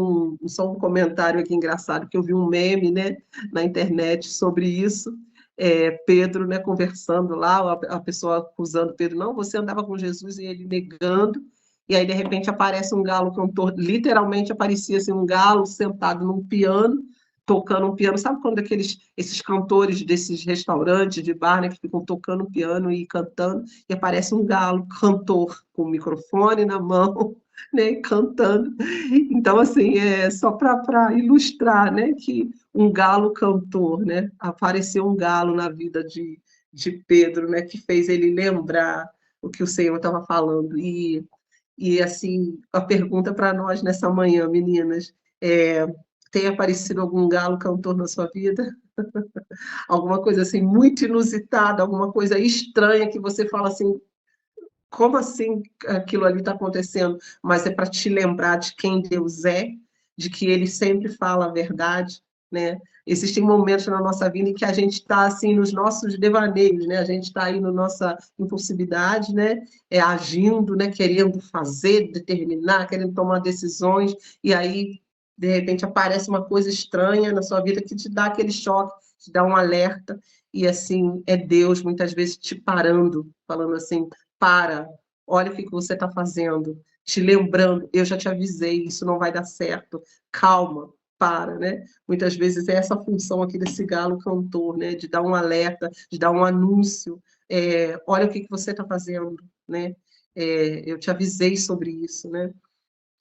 só um comentário aqui engraçado, que eu vi um meme, né, na internet sobre isso. Pedro, né, conversando lá, a pessoa acusando Pedro: não, você andava com Jesus, e ele negando. E aí, de repente, aparece um galo cantor, literalmente aparecia assim, um galo sentado num piano, tocando um piano. Sabe quando esses cantores desses restaurantes de bar, né, que ficam tocando um piano e cantando, e aparece um galo cantor com o microfone na mão, né, cantando. Então, assim, é só para ilustrar, né, que um galo cantor, né, apareceu um galo na vida de Pedro, né, que fez ele lembrar o que o Senhor estava falando. E, assim, a pergunta para nós nessa manhã, meninas, tem aparecido algum galo cantor na sua vida? Alguma coisa assim muito inusitada, alguma coisa estranha que você fala assim, como assim aquilo ali está acontecendo? Mas é para te lembrar de quem Deus é, de que Ele sempre fala a verdade, né? Existem momentos na nossa vida em que a gente está assim nos nossos devaneios, né? A gente está aí na nossa impulsividade, né? Agindo, né? Querendo fazer, determinar, querendo tomar decisões, e aí de repente aparece uma coisa estranha na sua vida que te dá aquele choque, te dá um alerta, e assim é Deus muitas vezes te parando, falando assim, para, olha o que você está fazendo, te lembrando, eu já te avisei, isso não vai dar certo, calma, para, né? Muitas vezes é essa função aqui desse galo cantor, né? De dar um alerta, de dar um anúncio, olha o que você está fazendo, né? Eu te avisei sobre isso, né?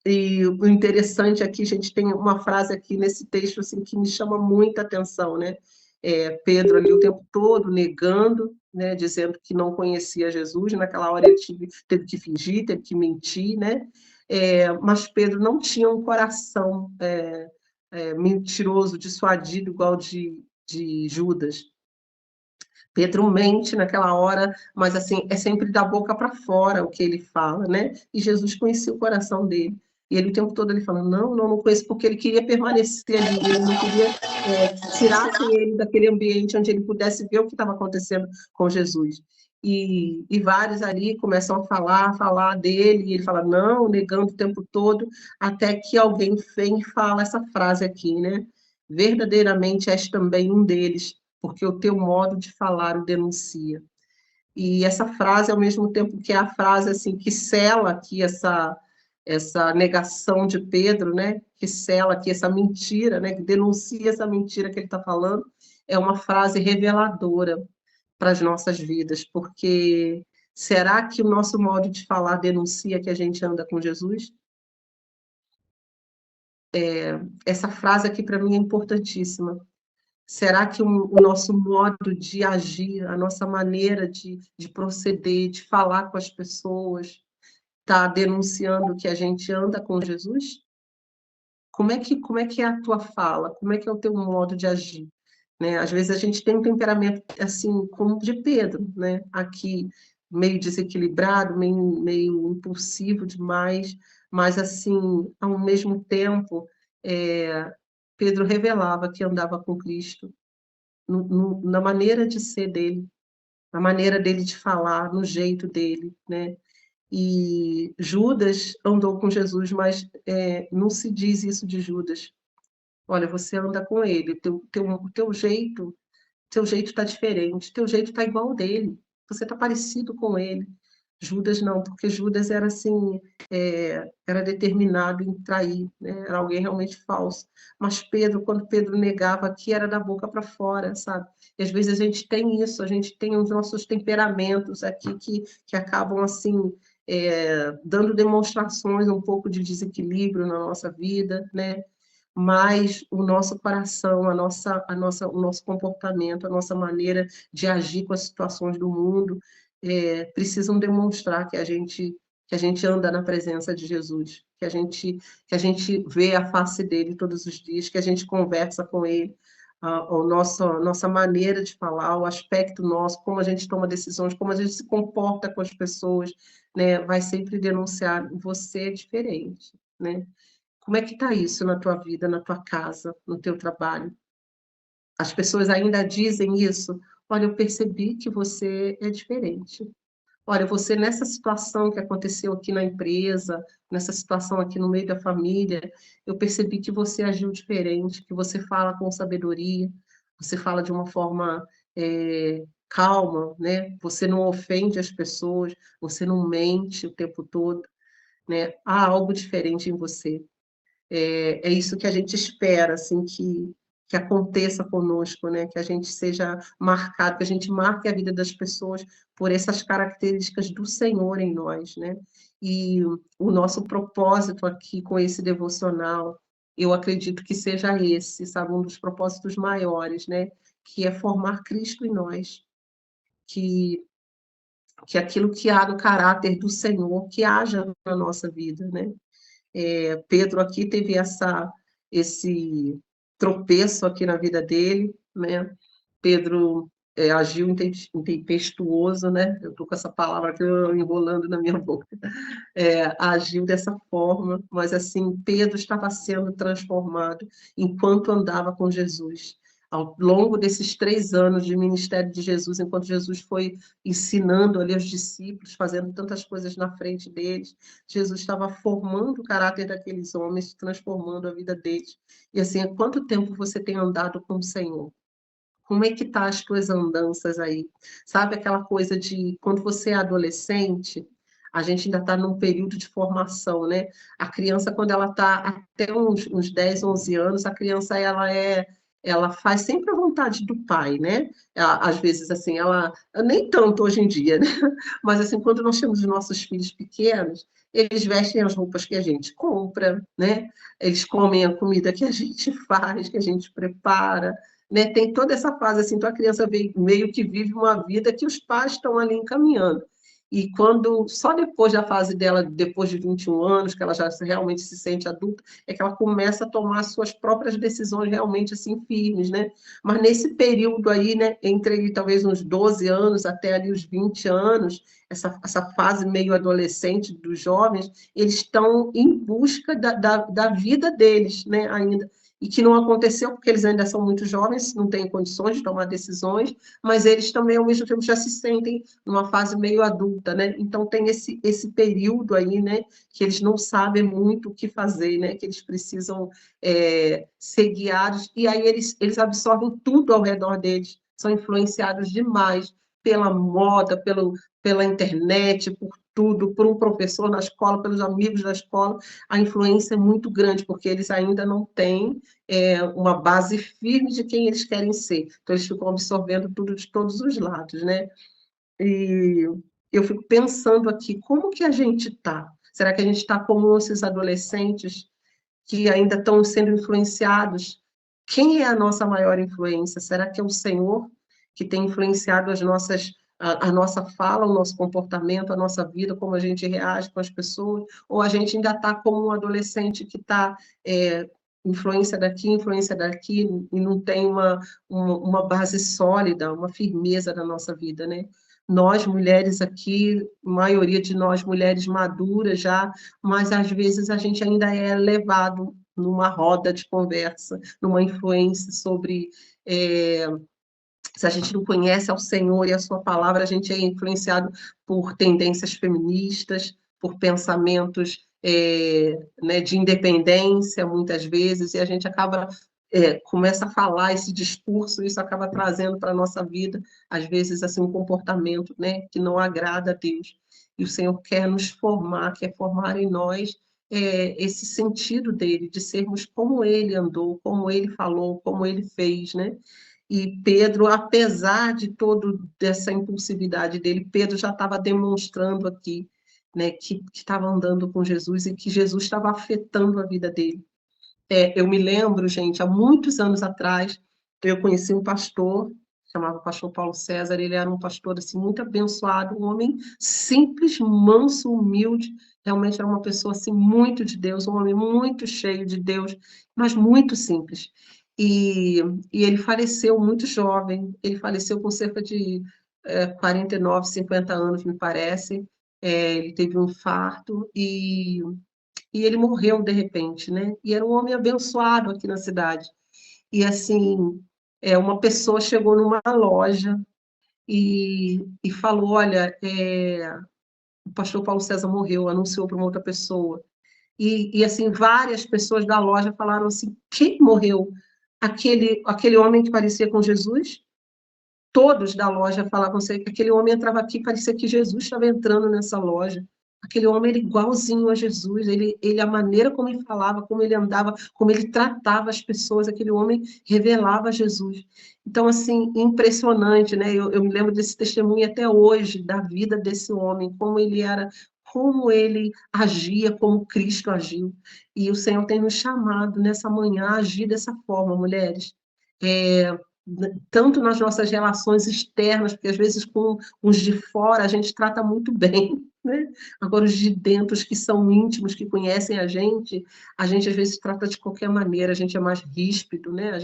E o interessante aqui, a gente tem uma frase aqui nesse texto assim, que me chama muita atenção, né? Pedro ali o tempo todo negando, né? Dizendo que não conhecia Jesus, naquela hora ele teve que fingir, teve que mentir, né? Mas Pedro não tinha um coração mentiroso, dissuadido, igual de Judas. Pedro mente naquela hora, mas assim, é sempre da boca para fora o que ele fala, né? E Jesus conhecia o coração dele. E ele o tempo todo ele falando, não conheço, porque ele queria permanecer ali, ele não queria tirassem ele daquele ambiente onde ele pudesse ver o que estava acontecendo com Jesus. E vários ali começam a falar dele, e ele fala, não, negando o tempo todo, até que alguém vem e fala essa frase aqui, né? Verdadeiramente és também um deles, porque o teu modo de falar o denuncia. E essa frase, ao mesmo tempo que é a frase assim que sela aqui essa negação de Pedro, né, que sela aqui essa mentira, né, que denuncia essa mentira que ele está falando, é uma frase reveladora para as nossas vidas, porque será que o nosso modo de falar denuncia que a gente anda com Jesus? Essa frase aqui para mim é importantíssima. Será que o nosso modo de agir, a nossa maneira de proceder, de falar com as pessoas, está denunciando que a gente anda com Jesus? Como é que é a tua fala? Como é que é o teu modo de agir? Né? Às vezes a gente tem um temperamento assim como o de Pedro, né? Aqui meio desequilibrado, meio impulsivo demais, mas assim, ao mesmo tempo, Pedro revelava que andava com Cristo na maneira de ser dele, na maneira dele de falar, no jeito dele, né? E Judas andou com Jesus, mas não se diz isso de Judas. Olha, você anda com ele, teu jeito está diferente, teu jeito está igual ao dele, você está parecido com ele. Judas não, porque Judas era assim, era determinado em trair, né? Era alguém realmente falso. Mas Pedro, quando Pedro negava aqui, era da boca para fora, sabe? E às vezes a gente tem isso, a gente tem os nossos temperamentos aqui que acabam assim, dando demonstrações um pouco de desequilíbrio na nossa vida, né? Mas o nosso coração, o nosso comportamento, a nossa maneira de agir com as situações do mundo, precisam demonstrar que a gente anda na presença de Jesus, que a gente vê a face dele todos os dias, que a gente conversa com ele, a nossa maneira de falar, o aspecto nosso, como a gente toma decisões, como a gente se comporta com as pessoas, né, vai sempre denunciar, você é diferente, né? Como é que está isso na tua vida, na tua casa, no teu trabalho? As pessoas ainda dizem isso. Olha, eu percebi que você é diferente. Olha, você nessa situação que aconteceu aqui na empresa, nessa situação aqui no meio da família, eu percebi que você agiu diferente, que você fala com sabedoria, você fala de uma forma calma, né? Você não ofende as pessoas, você não mente o tempo todo, né? Há algo diferente em você. É isso que a gente espera, assim, que aconteça conosco, né? Que a gente seja marcado, que a gente marque a vida das pessoas por essas características do Senhor em nós, né? E o nosso propósito aqui com esse devocional, eu acredito que seja esse, sabe, um dos propósitos maiores, né? Que é formar Cristo em nós, que aquilo que há no caráter do Senhor, que haja na nossa vida, né? Pedro aqui teve esse tropeço aqui na vida dele, né? Pedro agiu intempestuoso, né? Eu estou com essa palavra aqui enrolando na minha boca. Agiu dessa forma, mas assim, Pedro estava sendo transformado enquanto andava com Jesus. Ao longo desses 3 anos de ministério de Jesus, enquanto Jesus foi ensinando ali aos discípulos, fazendo tantas coisas na frente deles, Jesus estava formando o caráter daqueles homens, transformando a vida deles. E assim, há quanto tempo você tem andado com o Senhor? Como é que tá as tuas andanças aí? Sabe aquela coisa de quando você é adolescente, a gente ainda está num período de formação, né? A criança, quando ela está até uns 10, 11 anos, a criança ela faz sempre a vontade do pai, né? Às vezes, assim, nem tanto hoje em dia, né? Mas, assim, quando nós temos os nossos filhos pequenos, eles vestem as roupas que a gente compra, né? Eles comem a comida que a gente faz, que a gente prepara, né? Tem toda essa fase, assim, então a criança meio que vive uma vida que os pais estão ali encaminhando. E só depois da fase dela, depois de 21 anos, que ela já realmente se sente adulta, é que ela começa a tomar suas próprias decisões realmente, assim, firmes, né? Mas nesse período aí, né, entre talvez uns 12 anos até ali os 20 anos, essa fase meio adolescente dos jovens, eles estão em busca da vida deles, né, ainda. E que não aconteceu porque eles ainda são muito jovens, não têm condições de tomar decisões, mas eles também, ao mesmo tempo, já se sentem numa fase meio adulta, né? Então, tem esse período aí, né, que eles não sabem muito o que fazer, né? Que eles precisam ser guiados, e aí eles absorvem tudo ao redor deles, são influenciados demais pela moda, pela internet, por tudo, por um professor na escola, pelos amigos da escola. A influência é muito grande, porque eles ainda não têm uma base firme de quem eles querem ser. Então, eles ficam absorvendo tudo de todos os lados, né? E eu fico pensando aqui, como que a gente está? Será que a gente está como esses adolescentes que ainda estão sendo influenciados? Quem é a nossa maior influência? Será que é o Senhor que tem influenciado a nossa fala, o nosso comportamento, a nossa vida, como a gente reage com as pessoas? Ou a gente ainda está como um adolescente que está influência daqui, e não tem uma base sólida, uma firmeza na nossa vida, né? Nós, mulheres aqui, maioria de nós, mulheres maduras já, mas às vezes a gente ainda é levado numa roda de conversa, numa influência sobre... se a gente não conhece ao Senhor e a sua palavra, a gente é influenciado por tendências feministas, por pensamentos né, de independência, muitas vezes, e a gente começa a falar esse discurso, isso acaba trazendo para a nossa vida, às vezes, assim, um comportamento, né, que não agrada a Deus. E o Senhor quer nos formar, quer formar em nós esse sentido dele, de sermos como ele andou, como ele falou, como ele fez, né? E Pedro, apesar de toda dessa impulsividade dele, Pedro já estava demonstrando aqui, né, que estava andando com Jesus e que Jesus estava afetando a vida dele. Eu me lembro, gente, há muitos anos atrás, eu conheci um pastor, chamava pastor Paulo César, ele era um pastor assim, muito abençoado, um homem simples, manso, humilde, realmente era uma pessoa assim, muito de Deus, um homem muito cheio de Deus, mas muito simples. E ele faleceu muito jovem, ele faleceu com cerca de 49, 50 anos, me parece. Ele teve um infarto e ele morreu de repente, né? E era um homem abençoado aqui na cidade. E assim, uma pessoa chegou numa loja e falou: olha, o pastor Paulo César morreu, anunciou para uma outra pessoa. E assim, várias pessoas da loja falaram assim: quem morreu? Aquele homem que parecia com Jesus? Todos da loja falavam assim, que aquele homem entrava aqui, parecia que Jesus estava entrando nessa loja. Aquele homem era igualzinho a Jesus, a maneira como ele falava, como ele andava, como ele tratava as pessoas, aquele homem revelava Jesus. Então, assim, impressionante, né? Eu me lembro desse testemunho até hoje, da vida desse homem, como ele era, como ele agia, como Cristo agiu. E o Senhor tem nos chamado nessa manhã a agir dessa forma, mulheres. Tanto nas nossas relações externas, porque às vezes com os de fora a gente trata muito bem, né? Agora os de dentro, os que são íntimos, que conhecem a gente às vezes trata de qualquer maneira, a gente é mais ríspido, né? A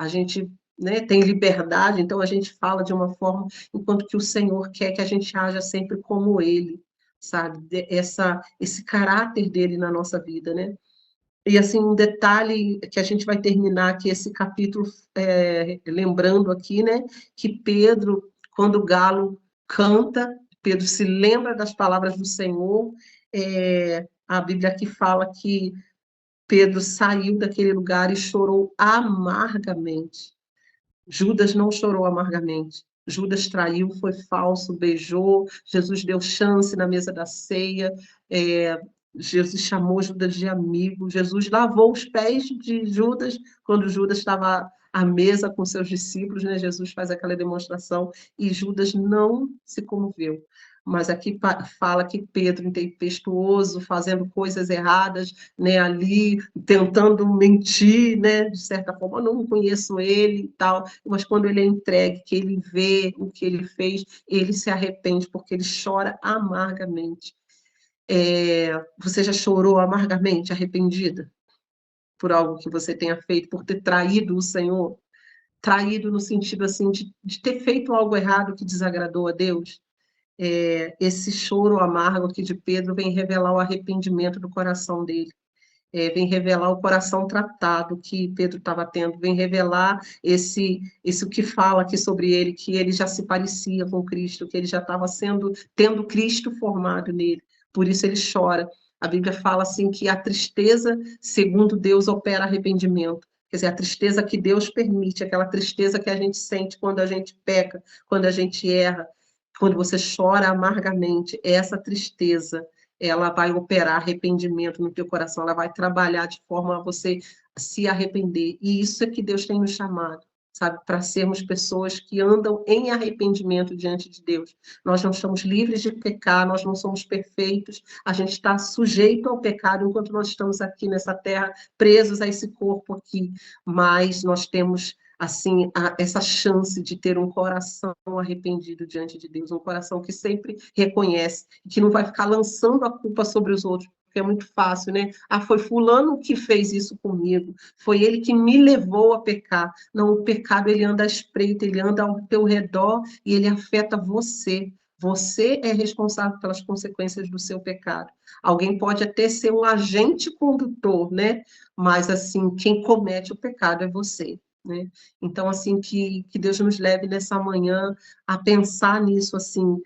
gente né, tem liberdade, então a gente fala de uma forma, enquanto que o Senhor quer que a gente haja sempre como Ele, sabe? Esse caráter dele na nossa vida, né? E, assim, um detalhe que a gente vai terminar aqui esse capítulo, lembrando aqui, né, que Pedro, quando o galo canta, Pedro se lembra das palavras do Senhor, a Bíblia aqui fala que Pedro saiu daquele lugar e chorou amargamente. Judas não chorou amargamente. Judas traiu, foi falso, beijou, Jesus deu chance na mesa da ceia, Jesus chamou Judas de amigo, Jesus lavou os pés de Judas, quando Judas estava à mesa com seus discípulos, né? Jesus faz aquela demonstração, e Judas não se comoveu. Mas aqui fala que Pedro, intempestuoso, fazendo coisas erradas, né, ali, tentando mentir, né, de certa forma, eu não conheço ele e tal, mas quando ele é entregue, que ele vê o que ele fez, ele se arrepende, porque ele chora amargamente. Você já chorou amargamente, arrependida, por algo que você tenha feito, por ter traído o Senhor? Traído no sentido, assim, de ter feito algo errado que desagradou a Deus? Esse choro amargo aqui de Pedro vem revelar o arrependimento do coração dele. Vem revelar o coração tratado que Pedro estava tendo, vem revelar esse o que fala aqui sobre ele, que ele já se parecia com Cristo, que ele já estava tendo Cristo formado nele, por isso ele chora. A Bíblia fala assim que a tristeza, segundo Deus, opera arrependimento. Quer dizer, a tristeza que Deus permite, aquela tristeza que a gente sente quando a gente peca, quando a gente erra, quando você chora amargamente, essa tristeza, ela vai operar arrependimento no teu coração, ela vai trabalhar de forma a você se arrepender. E isso é que Deus tem nos chamado, sabe? Para sermos pessoas que andam em arrependimento diante de Deus. Nós não estamos livres de pecar, nós não somos perfeitos, a gente está sujeito ao pecado enquanto nós estamos aqui nessa terra, presos a esse corpo aqui, mas nós temos assim, essa chance de ter um coração arrependido diante de Deus, um coração que sempre reconhece, que não vai ficar lançando a culpa sobre os outros, porque é muito fácil, né? Foi fulano que fez isso comigo, foi ele que me levou a pecar. Não, o pecado, ele anda à espreita, ele anda ao teu redor e ele afeta você. Você é responsável pelas consequências do seu pecado. Alguém pode até ser um agente condutor, né? Mas, assim, quem comete o pecado é você. Né? Então, assim, que Deus nos leve nessa manhã a pensar nisso, assim,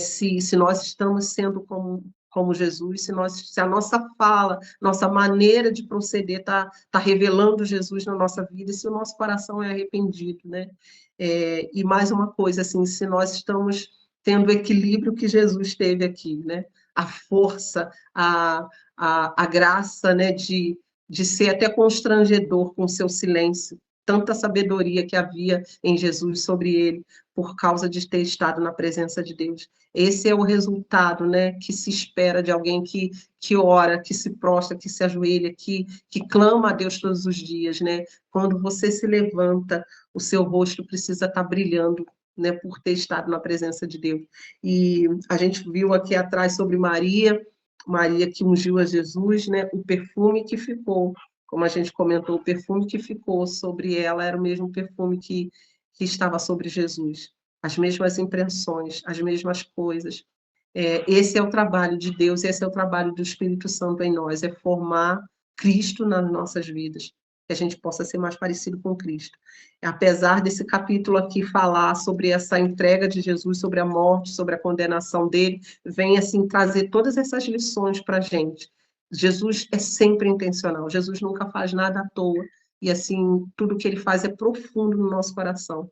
se nós estamos sendo como Jesus, se a nossa fala, nossa maneira de proceder está revelando Jesus na nossa vida, se o nosso coração é arrependido, né? E mais uma coisa, assim, se nós estamos tendo o equilíbrio que Jesus teve aqui, né? A força, a graça, né, de ser até constrangedor com o seu silêncio, tanta sabedoria que havia em Jesus sobre ele, por causa de ter estado na presença de Deus. Esse é o resultado, né, que se espera de alguém que ora, que se prostra, que se ajoelha, que clama a Deus todos os dias, né? Quando você se levanta, o seu rosto precisa estar brilhando, né, por ter estado na presença de Deus. E a gente viu aqui atrás sobre Maria que ungiu a Jesus, né, o perfume que ficou, como a gente comentou, o perfume que ficou sobre ela era o mesmo perfume que estava sobre Jesus. As mesmas impressões, as mesmas coisas. Esse é o trabalho de Deus, esse é o trabalho do Espírito Santo em nós, é formar Cristo nas nossas vidas, que a gente possa ser mais parecido com Cristo. Apesar desse capítulo aqui falar sobre essa entrega de Jesus, sobre a morte, sobre a condenação dele, vem assim trazer todas essas lições para a gente. Jesus é sempre intencional, Jesus nunca faz nada à toa, e assim, tudo que ele faz é profundo no nosso coração.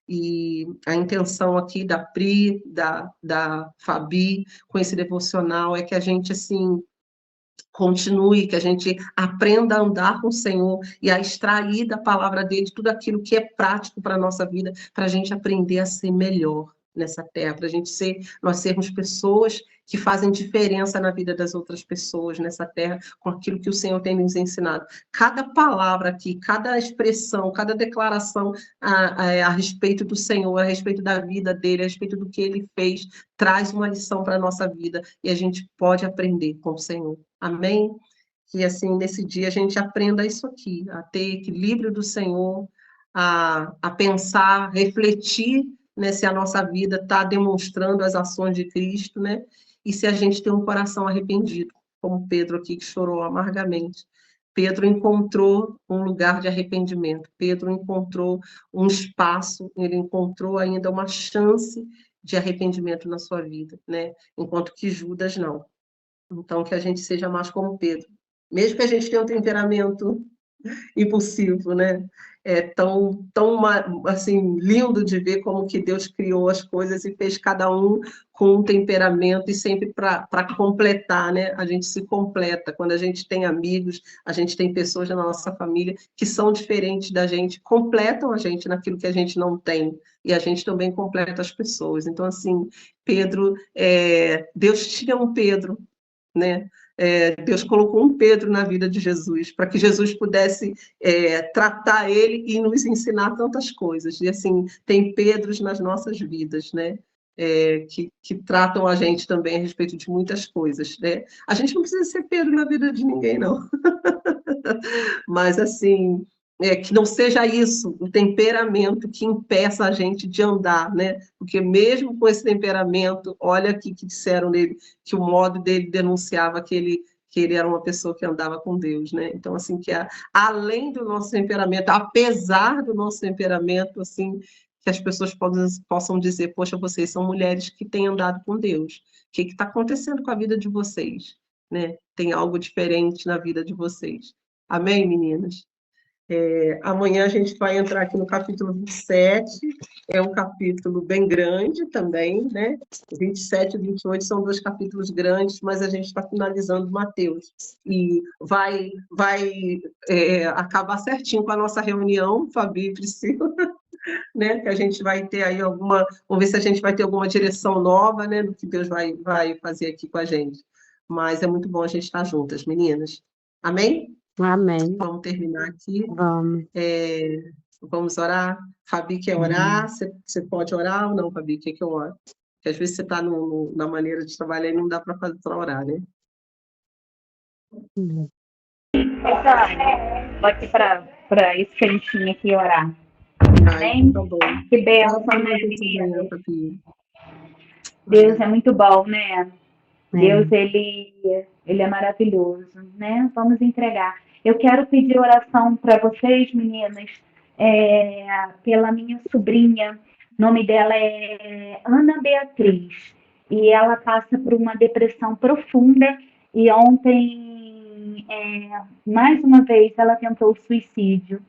E a intenção aqui da Pri, da Fabi, com esse devocional, é que a gente, assim, continue, que a gente aprenda a andar com o Senhor e a extrair da palavra dele tudo aquilo que é prático para a nossa vida, para a gente aprender a ser melhor nessa terra, para nós sermos pessoas que fazem diferença na vida das outras pessoas nessa terra, com aquilo que o Senhor tem nos ensinado. Cada palavra aqui, cada expressão, cada declaração a respeito do Senhor, a respeito da vida dele, a respeito do que ele fez, traz uma lição para a nossa vida e a gente pode aprender com o Senhor. Amém? Que, assim, nesse dia a gente aprenda isso aqui, a ter equilíbrio do Senhor, a pensar, refletir, né, se a nossa vida está demonstrando as ações de Cristo, né? E se a gente tem um coração arrependido, como Pedro aqui, que chorou amargamente. Pedro encontrou um lugar de arrependimento, Pedro encontrou um espaço, ele encontrou ainda uma chance de arrependimento na sua vida, né? Enquanto que Judas não. Então, que a gente seja mais como Pedro. Mesmo que a gente tenha um temperamento impulsivo, né? É tão assim, lindo de ver como que Deus criou as coisas e fez cada um com um temperamento e sempre para completar, né? A gente se completa. Quando a gente tem amigos, a gente tem pessoas na nossa família que são diferentes da gente, completam a gente naquilo que a gente não tem. E a gente também completa as pessoas. Então, assim, Pedro, Deus tinha um Pedro, né? Deus colocou um Pedro na vida de Jesus, para que Jesus pudesse tratar ele e nos ensinar tantas coisas. E, assim, tem Pedros nas nossas vidas, né? Que tratam a gente também a respeito de muitas coisas, né? A gente não precisa ser Pedro na vida de ninguém, não. Mas, assim, que não seja isso, o temperamento que impeça a gente de andar, né? Porque mesmo com esse temperamento, olha aqui que disseram dele, que o modo dele denunciava que ele era uma pessoa que andava com Deus, né? Então, assim, além do nosso temperamento, apesar do nosso temperamento, assim, que as pessoas possam dizer, poxa, vocês são mulheres que têm andado com Deus. O que está acontecendo com a vida de vocês? Né? Tem algo diferente na vida de vocês. Amém, meninas? Amanhã a gente vai entrar aqui no capítulo 27, é um capítulo bem grande também, né? 27 e 28 são 2 capítulos grandes, mas a gente está finalizando Mateus. E vai acabar certinho com a nossa reunião, Fabi e Priscila, né? Que a gente vai ter aí vamos ver se a gente vai ter alguma direção nova, né? Do que Deus vai fazer aqui com a gente. Mas é muito bom a gente estar juntas, meninas. Amém? Amém. Vamos terminar aqui. Vamos. Vamos orar? Fabi quer orar? Você pode orar ou não, Fabi? Quer que eu ore? Porque às vezes você está na maneira de trabalhar e não dá para orar, né? Aqui para isso que a gente tinha que orar. Amém? Tá bom. Que bênção, né, menina? Deus é muito bom, né? Deus, ele é maravilhoso, né? Vamos entregar. Eu quero pedir oração para vocês, meninas, pela minha sobrinha. O nome dela é Ana Beatriz. E ela passa por uma depressão profunda. E ontem, mais uma vez, ela tentou suicídio.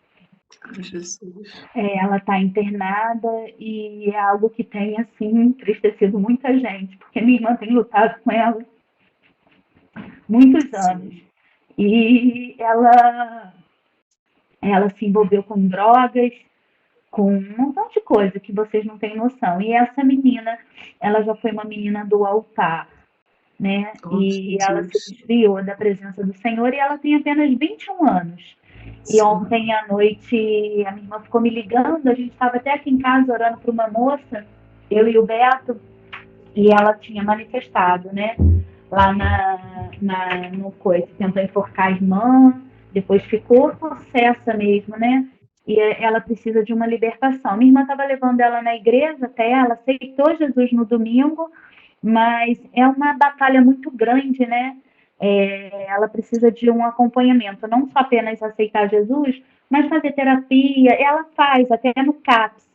Ela está internada e é algo que tem, assim, entristecido muita gente, porque minha irmã tem lutado com ela muitos anos. E ela se envolveu com drogas, com um montão de coisa que vocês não têm noção. E essa menina, ela já foi uma menina do altar, né? E ela se desviou da presença do Senhor e ela tem apenas 21 anos. E ontem à noite a minha irmã ficou me ligando, a gente estava até aqui em casa orando para uma moça, eu e o Beto, e ela tinha manifestado, né? Lá no coisa, tentou enforcar a irmã, depois ficou possessa mesmo, né? E ela precisa de uma libertação. Minha irmã estava levando ela na igreja até, ela aceitou Jesus no domingo, mas é uma batalha muito grande, né? Ela precisa de um acompanhamento, não só apenas aceitar Jesus, mas fazer terapia. Ela faz até no CAPS.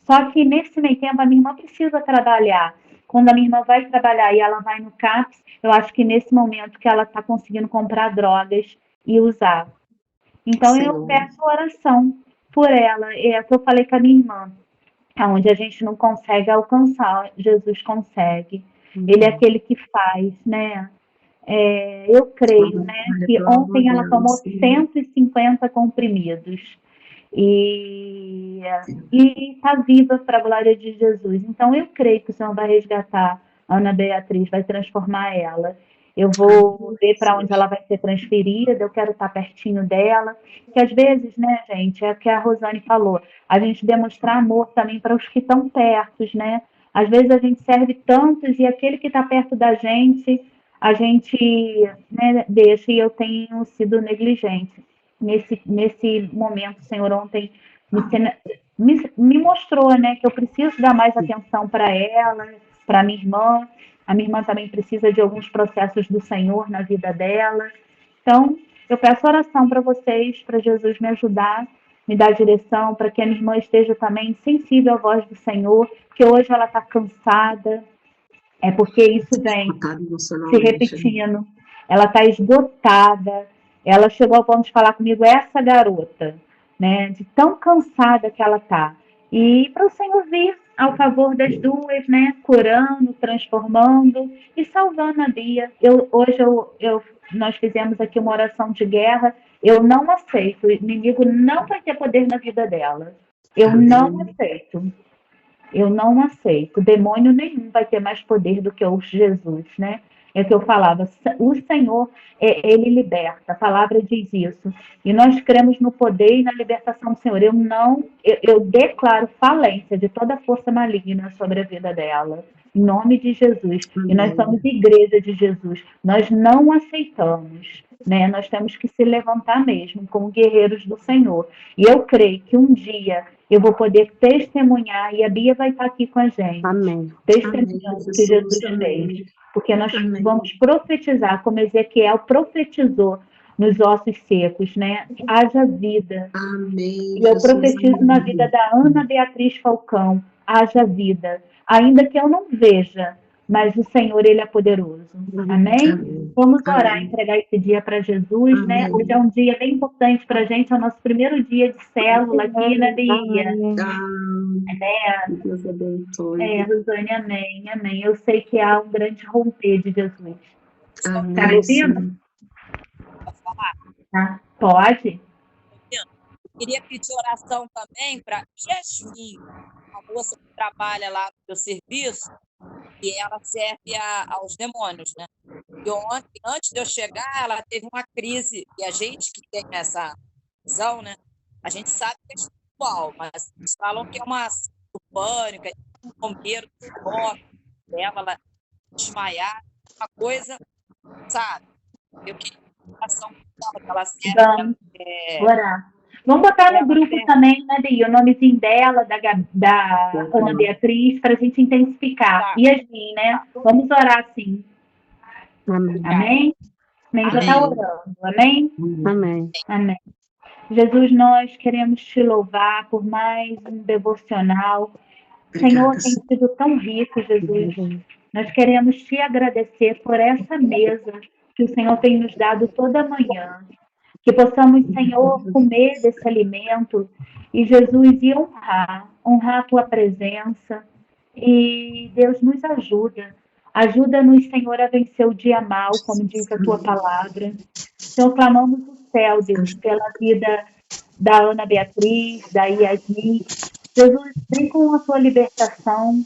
Só que nesse meio tempo a minha irmã precisa trabalhar. Quando a minha irmã vai trabalhar e ela vai no CAPS, eu acho que nesse momento que ela está conseguindo comprar drogas e usar. Então eu peço oração por ela. É o que eu falei com a minha irmã. Aonde a gente não consegue alcançar, Jesus consegue. Ele é aquele que faz, né? Eu creio, né, que ontem ela tomou 150 comprimidos e está viva para a glória de Jesus. Então, eu creio que o Senhor vai resgatar a Ana Beatriz, vai transformar ela. Eu vou ver para onde ela vai ser transferida, eu quero estar pertinho dela. Porque às vezes, né, gente, é o que a Rosane falou, a gente demonstrar amor também para os que estão perto, né? Às vezes a gente serve tantos e aquele que está perto da gente, a gente, né, deixa, e eu tenho sido negligente. Nesse momento, o Senhor ontem me mostrou, né, que eu preciso dar mais atenção para ela, para minha irmã. A minha irmã também precisa de alguns processos do Senhor na vida dela. Então, eu peço oração para vocês, para Jesus me ajudar, me dar direção, para que a minha irmã esteja também sensível à voz do Senhor, porque hoje ela está cansada, porque isso vem se repetindo. Ela está esgotada. Ela chegou ao ponto de falar comigo, essa garota, né, de tão cansada que ela está. E para o Senhor vir ao favor das duas, né, curando, transformando e salvando a Bia. Hoje nós fizemos aqui uma oração de guerra. Eu não aceito. O inimigo não vai ter poder na vida dela. Eu não aceito. Eu não aceito. Demônio nenhum vai ter mais poder do que o Jesus, né? É o que eu falava. O Senhor, ele liberta. A palavra diz isso. E nós cremos no poder e na libertação do Senhor. Eu declaro falência de toda força maligna sobre a vida dela. Em nome de Jesus. E nós somos igreja de Jesus. Nós não aceitamos, né? Nós temos que se levantar mesmo como guerreiros do Senhor. E eu creio que um dia eu vou poder testemunhar, e a Bia vai estar aqui com a gente. Amém. Testemunhando o que Jesus fez. Porque nós vamos profetizar, como Ezequiel profetizou nos ossos secos, né? Haja vida. Amém. E eu profetizo na vida da Ana Beatriz Falcão, haja vida. Ainda que eu não veja, mas o Senhor, ele é poderoso. Amém? Vamos orar, entregar esse dia para Jesus, né? Hoje é um dia bem importante para a gente, é o nosso primeiro dia de célula aqui, né, Bia? Deus abençoe. Rosane, amém. Eu sei que há um grande romper de Jesus. Amém. Tá me ouvindo? Posso falar? Tá. Pode? Queria pedir oração também para Yasmin, uma moça que trabalha lá no meu serviço, e ela serve aos demônios, né? E ontem, antes de eu chegar, ela teve uma crise, e a gente que tem essa visão, né? A gente sabe que é espiritual, mas eles falam que é uma pânico, um bombeiro que corre, leva ela desmaiar, uma coisa, sabe? Eu queria oração para ela serve. Vamos orar. Vamos botar no grupo também, né, Bia, o nomezinho dela, da Ana Beatriz, para a gente intensificar. Yasmin, né? Vamos orar, sim. Amém? Amém? Já está orando. Amém? Amém. Jesus, nós queremos te louvar por mais um devocional. Senhor, tem sido tão rico, Jesus. Nós queremos te agradecer por essa mesa que o Senhor tem nos dado toda manhã. Que possamos, Senhor, comer desse alimento e, Jesus, e honrar a Tua presença. E, Deus, nos ajuda. Ajuda-nos, Senhor, a vencer o dia mal, como diz a Tua palavra. Então, clamamos o céu, Deus, pela vida da Ana Beatriz, da Yasmin. Jesus, vem com a Tua libertação,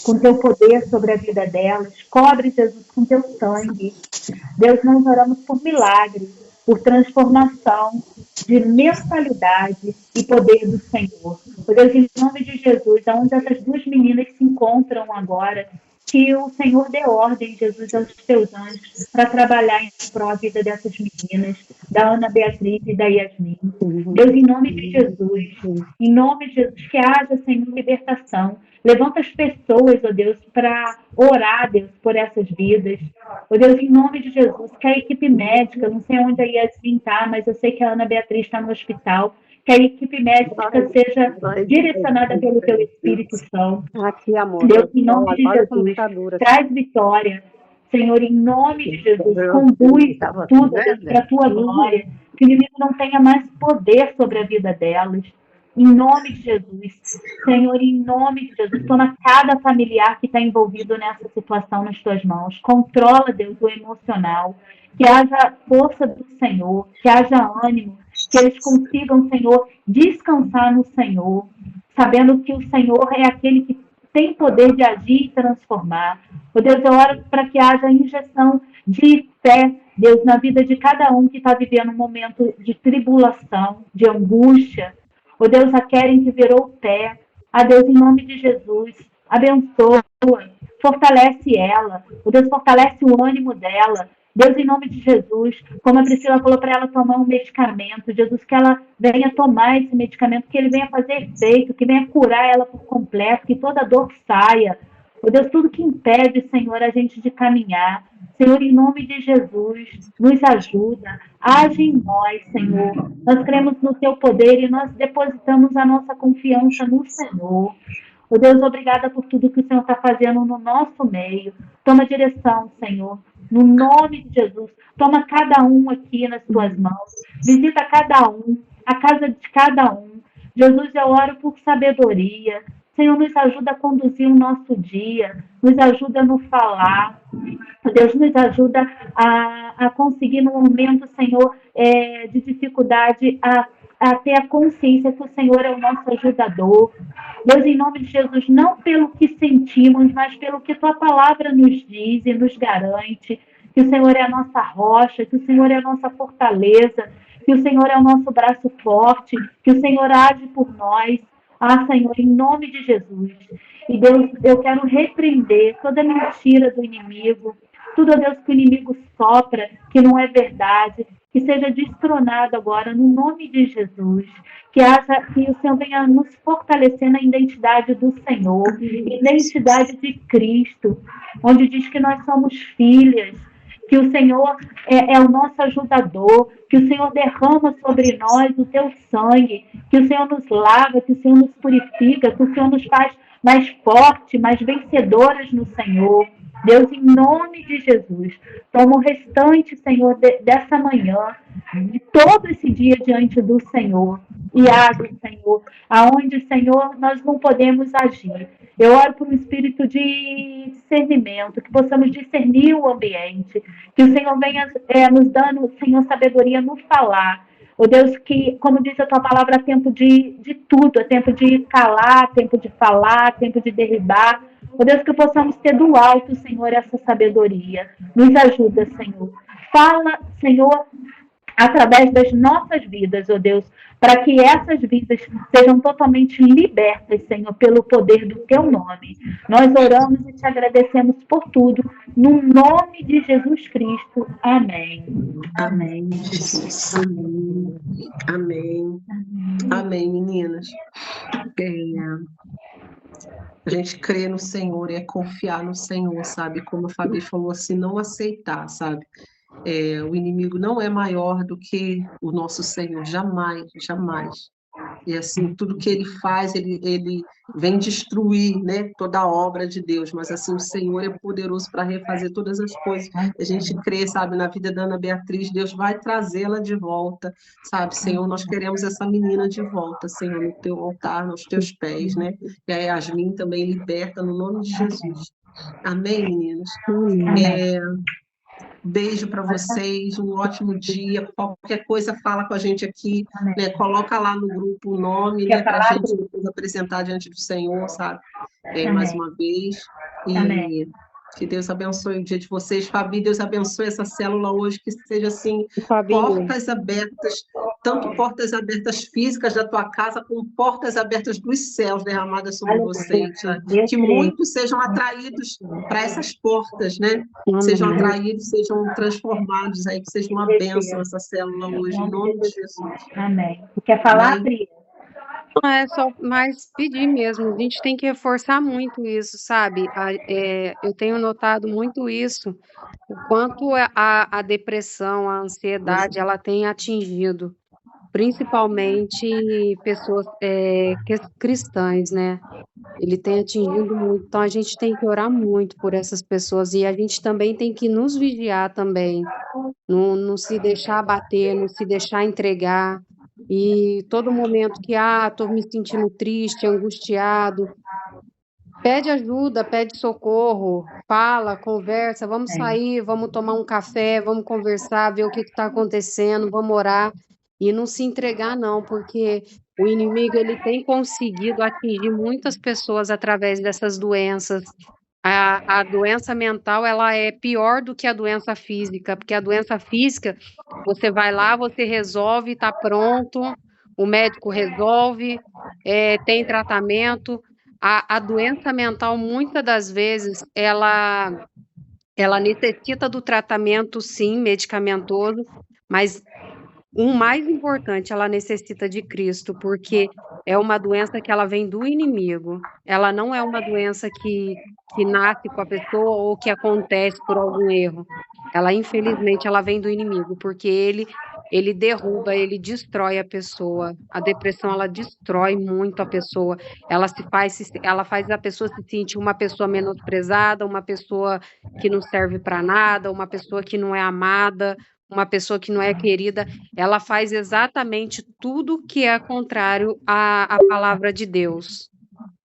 com Teu poder sobre a vida delas. Cobre, Jesus, com Teu sangue. Deus, nós oramos por milagres, por transformação de mentalidade e poder do Senhor. Por Deus, em nome de Jesus, onde essas duas meninas se encontram agora, que o Senhor dê ordem, Jesus, aos teus anjos para trabalhar em prol da vida dessas meninas, da Ana Beatriz e da Yasmin. Deus, em nome de Jesus, que haja, Senhor, libertação. Levanta as pessoas, ó Deus, para orar, Deus, por essas vidas. Ó Deus, em nome de Jesus, que a equipe médica, não sei onde a Yasmin está, mas eu sei que a Ana Beatriz está no hospital, que a equipe médica seja direcionada pelo Teu Espírito Santo. Aqui, amor. Deus, em nome de Jesus, traz vitória. Senhor, em nome de Jesus, conduz tudo, Deus, para a Tua glória. Que o inimigo não tenha mais poder sobre a vida delas. em nome de Jesus. Senhor, em nome de Jesus, toma cada familiar que está envolvido nessa situação nas tuas mãos. Controla, Deus, o emocional. Que haja força do Senhor, que haja ânimo, que eles consigam, Senhor, descansar no Senhor, sabendo que o Senhor é aquele que tem poder de agir e transformar. Oh, Deus, eu oro para que haja injeção de fé, Deus, na vida de cada um que está vivendo um momento de tribulação, de angústia. Oh, Deus, a Keren que virou o pé. A Deus, em nome de Jesus, abençoa, fortalece ela. Oh, Deus, fortalece o ânimo dela. Deus, em nome de Jesus, como a Priscila falou para ela tomar um medicamento, Jesus, que ela venha tomar esse medicamento, que ele venha fazer efeito, que venha curar ela por completo, que toda dor saia. Oh, Deus, tudo que impede, Senhor, a gente de caminhar. Senhor, em nome de Jesus, nos ajuda, age em nós, Senhor. Nós cremos no teu poder e nós depositamos a nossa confiança no Senhor. Oh, Deus, obrigada por tudo que o Senhor está fazendo no nosso meio. Toma direção, Senhor, no nome de Jesus. Toma cada um aqui nas tuas mãos. Visita cada um, a casa de cada um. Jesus, eu oro por sabedoria. Senhor, nos ajuda a conduzir o nosso dia, nos ajuda no falar. Deus, nos ajuda a conseguir no momento, Senhor, de dificuldade, a ter a consciência que o Senhor é o nosso ajudador. Deus, em nome de Jesus, não pelo que sentimos, mas pelo que tua palavra nos diz e nos garante, que o Senhor é a nossa rocha, que o Senhor é a nossa fortaleza, que o Senhor é o nosso braço forte, que o Senhor age por nós. Ah, Senhor, em nome de Jesus. E Deus, eu quero repreender toda mentira do inimigo, tudo, Deus, que o inimigo sopra, que não é verdade, que seja destronado agora, no nome de Jesus. Que o Senhor venha nos fortalecer na identidade do Senhor, identidade de Cristo, onde diz que nós somos filhas, que o Senhor é o nosso ajudador, que o Senhor derrama sobre nós o teu sangue, que o Senhor nos lava, que o Senhor nos purifica, que o Senhor nos faz mais fortes, mais vencedoras no Senhor. Deus, em nome de Jesus, toma o restante, Senhor, dessa manhã, de todo esse dia diante do Senhor. E age, Senhor, aonde, Senhor, nós não podemos agir. Eu oro por um espírito de discernimento, que possamos discernir o ambiente, que o Senhor venha nos dando, Senhor, sabedoria no falar. Oh Deus, que, como diz a tua palavra, há tempo de tudo, há tempo de calar, há tempo de falar, há tempo de derribar. Oh Deus, que possamos ter do alto, Senhor, essa sabedoria. Nos ajuda, Senhor. Fala, Senhor, através das nossas vidas, oh Deus, para que essas vidas sejam totalmente libertas, Senhor, pelo poder do teu nome. Nós oramos e te agradecemos por tudo, no nome de Jesus Cristo. Amém. Amém, Jesus. Amém. Amém. Amém, meninas. A gente crê no Senhor, é confiar no Senhor, sabe? Como a Fabi falou, assim, não aceitar, sabe? O inimigo não é maior do que o nosso Senhor, jamais, jamais. E assim, tudo que ele faz, ele vem destruir, né, toda a obra de Deus, mas assim, o Senhor é poderoso para refazer todas as coisas. A gente crê, sabe, na vida da Ana Beatriz, Deus vai trazê-la de volta, sabe? Senhor, nós queremos essa menina de volta, Senhor, no teu altar, nos teus pés, né? E a Yasmin também liberta no nome de Jesus. Amém, meninas? Beijo para vocês, um ótimo dia. Qualquer coisa, fala com a gente aqui, né? Coloca lá no grupo o nome, né? Para a gente depois apresentar diante do Senhor, sabe? Mais uma vez. E que Deus abençoe o dia de vocês. Fabi, Deus abençoe essa célula hoje, que seja assim, portas abertas, tanto portas abertas físicas da tua casa, como portas abertas dos céus derramadas sobre vocês. Sabe? Que muitos sejam atraídos para essas portas, né? Sejam atraídos, sejam transformados aí, que seja uma bênção essa célula hoje, em nome de Jesus. Amém. Quer falar, Pri? Não é só mais pedir mesmo, a gente tem que reforçar muito isso, sabe? Eu tenho notado muito isso, o quanto a depressão, a ansiedade, ela tem atingido, principalmente pessoas cristãs, né? Ele tem atingido muito, então a gente tem que orar muito por essas pessoas e a gente também tem que nos vigiar também, não se deixar abater, não se deixar entregar, E todo momento que, tô me sentindo triste, angustiado, pede ajuda, pede socorro, fala, conversa, vamos sair, vamos tomar um café, vamos conversar, ver o que está acontecendo, vamos orar e não se entregar não, porque o inimigo ele tem conseguido atingir muitas pessoas através dessas doenças. A doença mental ela é pior do que a doença física, porque a doença física você vai lá, você resolve, está pronto, o médico resolve, tem tratamento. A doença mental, muitas das vezes, ela necessita do tratamento, sim, medicamentoso, mas o mais importante, ela necessita de Cristo, porque é uma doença que ela vem do inimigo. Ela não é uma doença que nasce com a pessoa ou que acontece por algum erro. Ela, infelizmente, ela vem do inimigo, porque ele derruba, ele destrói a pessoa. A depressão, ela destrói muito a pessoa. Ela faz a pessoa se sentir uma pessoa menosprezada, uma pessoa que não serve para nada, uma pessoa que não é amada, uma pessoa que não é querida. Ela faz exatamente tudo que é contrário à palavra de Deus.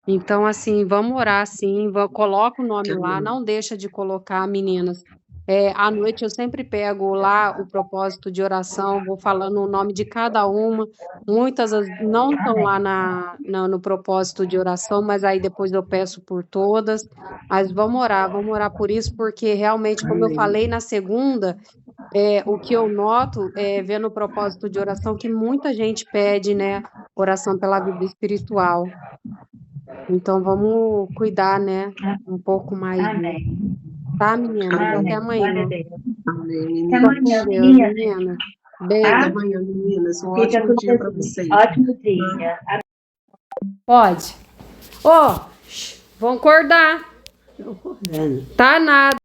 Então, assim, vamos orar, sim, coloca o nome lá, não deixa de colocar, meninas. À noite eu sempre pego lá o propósito de oração, vou falando o nome de cada uma. Muitas não estão lá no propósito de oração, mas aí depois eu peço por todas. Mas vamos orar por isso, porque realmente, como eu falei na segunda, o que eu noto, vendo o propósito de oração, que muita gente pede, né, oração pela vida espiritual. Então, vamos cuidar, né, um pouco mais disso. Tá, menina? Até amanhã. Amém. Até amanhã, menina. Beijo. Até amanhã, meninas. Um ótimo dia para vocês. Ótimo dia. Pode. Vão acordar. Tá nada.